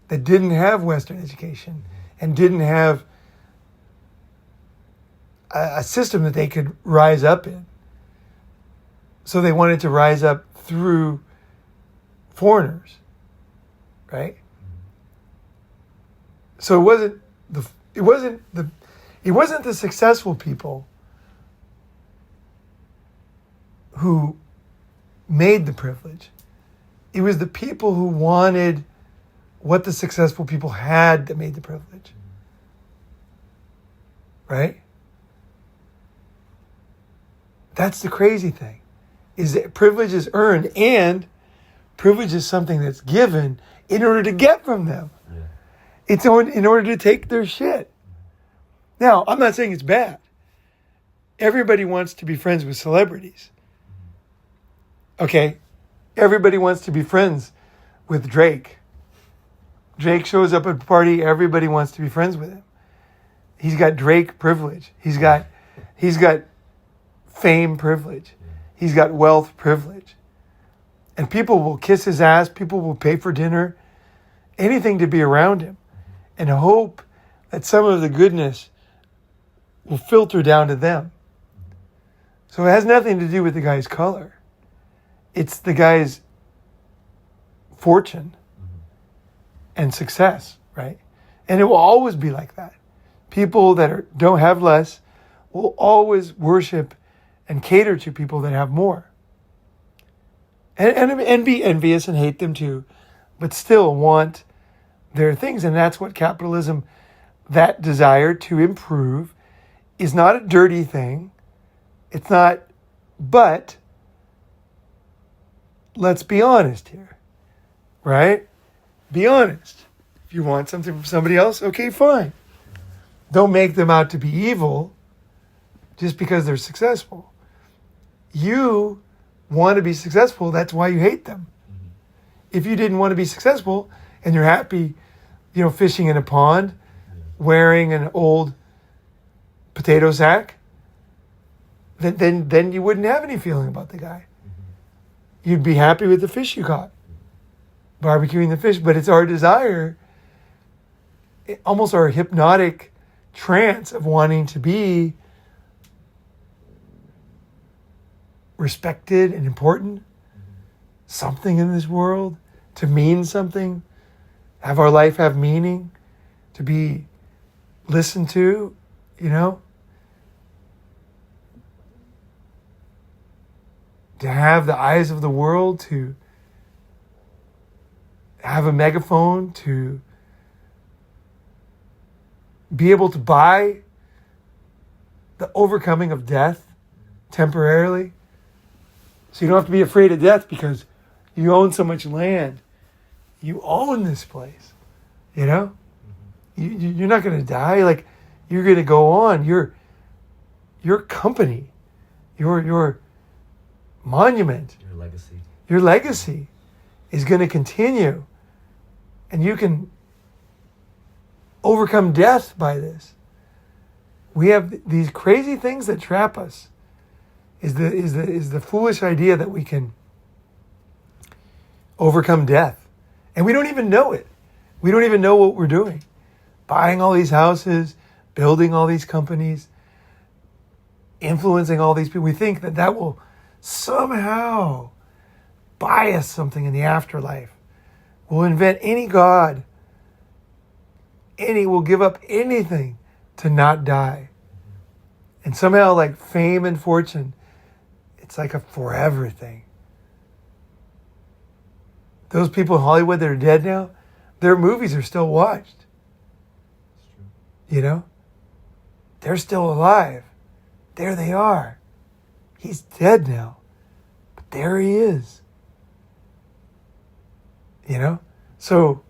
that didn't have Western education and didn't have a system that they could rise up in. So they wanted to rise up through foreigners, right? So it wasn't the successful people who made the privilege. It was the people who wanted what the successful people had that made the privilege. Right? That's the crazy thing, is that privilege is earned, and privilege is something that's given in order to get from them. Yeah. It's in order to take their shit. Now, I'm not saying it's bad. Everybody wants to be friends with celebrities. Okay? Everybody wants to be friends with Drake. Drake shows up at a party, everybody wants to be friends with him. He's got Drake privilege. He's got fame privilege. He's got wealth privilege. And people will kiss his ass, people will pay for dinner, anything to be around him, and hope that some of the goodness will filter down to them. So it has nothing to do with the guy's color. It's the guy's fortune and success, right? And it will always be like that. People that don't have less will always worship and cater to people that have more. And be envious and hate them too, but still want their things. And that's what capitalism, that desire to improve, is not a dirty thing. It's not, but let's be honest here, right? Be honest. If you want something from somebody else, okay, fine. Don't make them out to be evil just because they're successful. You want to be successful, that's why you hate them. If you didn't want to be successful and you're happy, fishing in a pond, wearing an old potato sack, then you wouldn't have any feeling about the guy. You'd be happy with the fish you caught, barbecuing the fish. But it's our desire, almost our hypnotic trance of wanting to be respected and important, something in this world, to mean something, have our life have meaning, to be listened to, to have the eyes of the world, to have a megaphone, to be able to buy the overcoming of death temporarily. So you don't have to be afraid of death because you own so much land. You own this place, You're not going to die. Like, you're going to go on. Your company, your monument, your legacy is going to continue. And you can overcome death by this. We have these crazy things that trap us. Is the foolish idea that we can overcome death. And we don't even know it. We don't even know what we're doing. Buying all these houses, building all these companies, influencing all these people. We think that will somehow buy us something in the afterlife. We'll invent any god. We'll give up anything to not die. And somehow, like fame and fortune, it's like a forever thing. Those people in Hollywood that are dead now, their movies are still watched. You know? They're still alive. There they are. He's dead now. But there he is. You know? So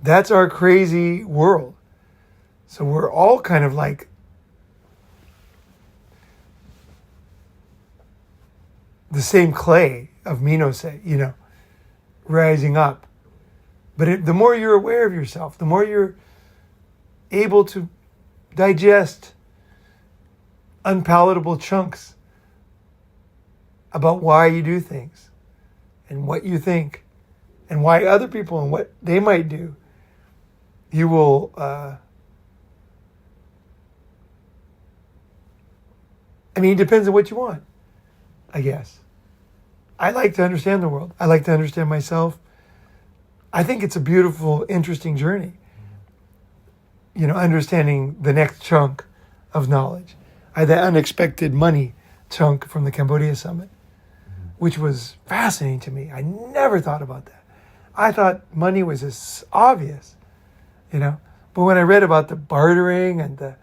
that's our crazy world. So we're all kind of like the same clay of Minose, you know, rising up. But the more you're aware of yourself, the more you're able to digest unpalatable chunks about why you do things and what you think and why other people and what they might do, you will I mean, it depends on what you want, I guess. I like to understand the world. I like to understand myself. I think it's a beautiful, interesting journey. You know, understanding the next chunk of knowledge. I had that unexpected money chunk from the Cambodia summit, which was fascinating to me. I never thought about that. I thought money was as obvious, you know. But when I read about the bartering and the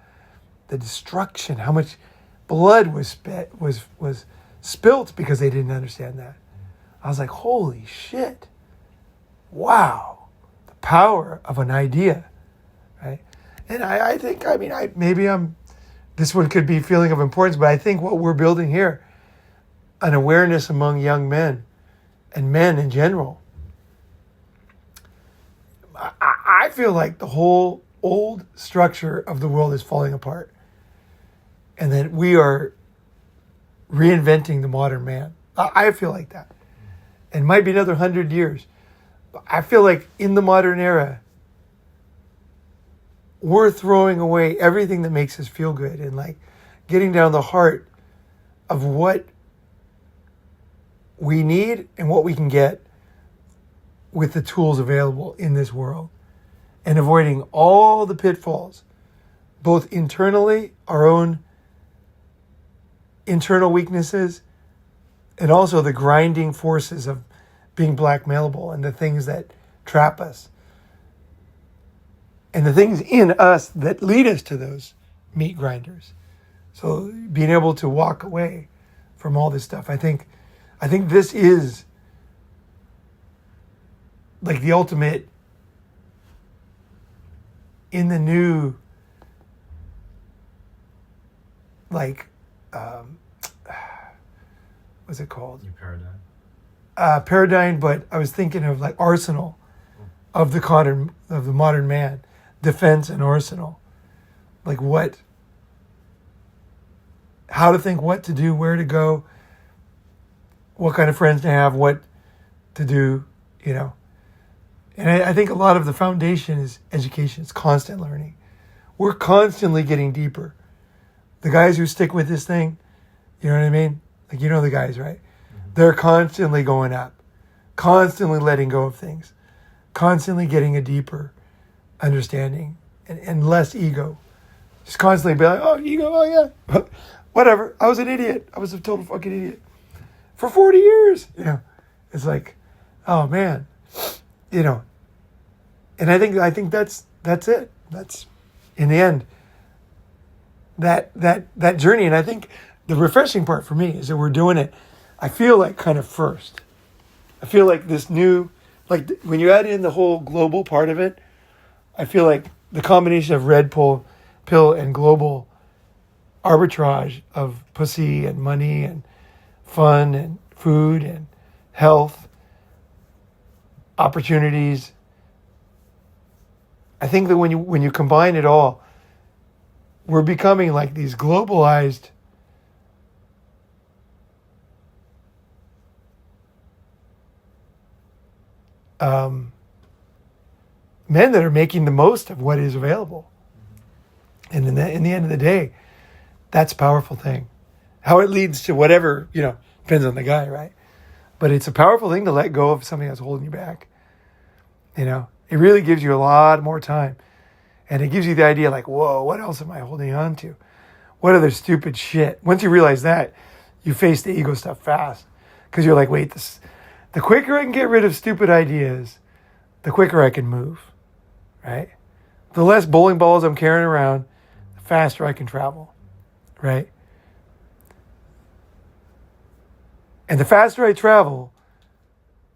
destruction, how much blood was spilt because they didn't understand that, I was like, holy shit. Wow. The power of an idea, right? And I think, I mean, this one could be feeling of importance, but I think what we're building here, an awareness among young men and men in general, I feel like the whole old structure of the world is falling apart and that we are reinventing the modern man. I feel like that. And it might be another 100 years. But I feel like in the modern era, we're throwing away everything that makes us feel good and like getting down the heart of what we need and what we can get with the tools available in this world, and avoiding all the pitfalls, both internally, our own internal weaknesses, and also the grinding forces of being blackmailable and the things that trap us. And the things in us that lead us to those meat grinders. So being able to walk away from all this stuff, I think this is like the ultimate in the new, like, what's it called? New paradigm. Paradigm, but I was thinking of like arsenal of the modern man. Defense and arsenal, like how to think, what to do, where to go, what kind of friends to have, what to do, you know. And I think a lot of the foundation is education. It's constant learning. We're constantly getting deeper. The guys who stick with this thing, you know what I mean? Like, you know the guys, right? Mm-hmm. They're constantly going up, constantly letting go of things, constantly getting a deeper understanding and less ego. Just constantly be like, oh, ego, oh yeah. Whatever. I was an idiot. I was a total fucking idiot. For 40 years. You know. It's like, oh man. You know. And I think that's it. That's in the end. That journey. And I think the refreshing part for me is that we're doing it, I feel like kind of first. I feel like this new, like when you add in the whole global part of it, I feel like the combination of red pill and global arbitrage of pussy and money and fun and food and health, opportunities. I think that when you combine it all, we're becoming like these globalized men that are making the most of what is available. And in the end of the day, that's a powerful thing. How it leads to whatever, you know, depends on the guy, right? But it's a powerful thing to let go of something that's holding you back. You know, it really gives you a lot more time. And it gives you the idea like, whoa, what else am I holding on to? What other stupid shit? Once you realize that, you face the ego stuff fast. Because you're like, wait, the quicker I can get rid of stupid ideas, the quicker I can move, right? the less bowling balls I'm carrying around, the faster I can travel, right? And the faster I travel,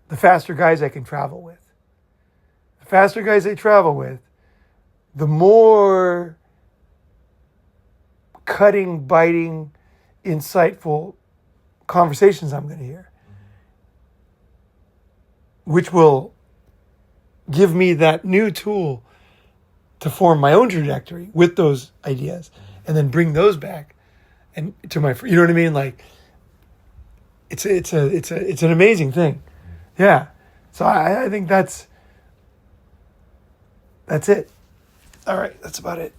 the faster guys I can travel with. The faster guys I travel with, the more cutting, biting, insightful conversations I'm going to hear, which will give me that new tool to form my own trajectory with those ideas, and then bring those back and to my, you know what I mean? Like, it's an amazing thing. Yeah. So I think that's it. All right. That's about it.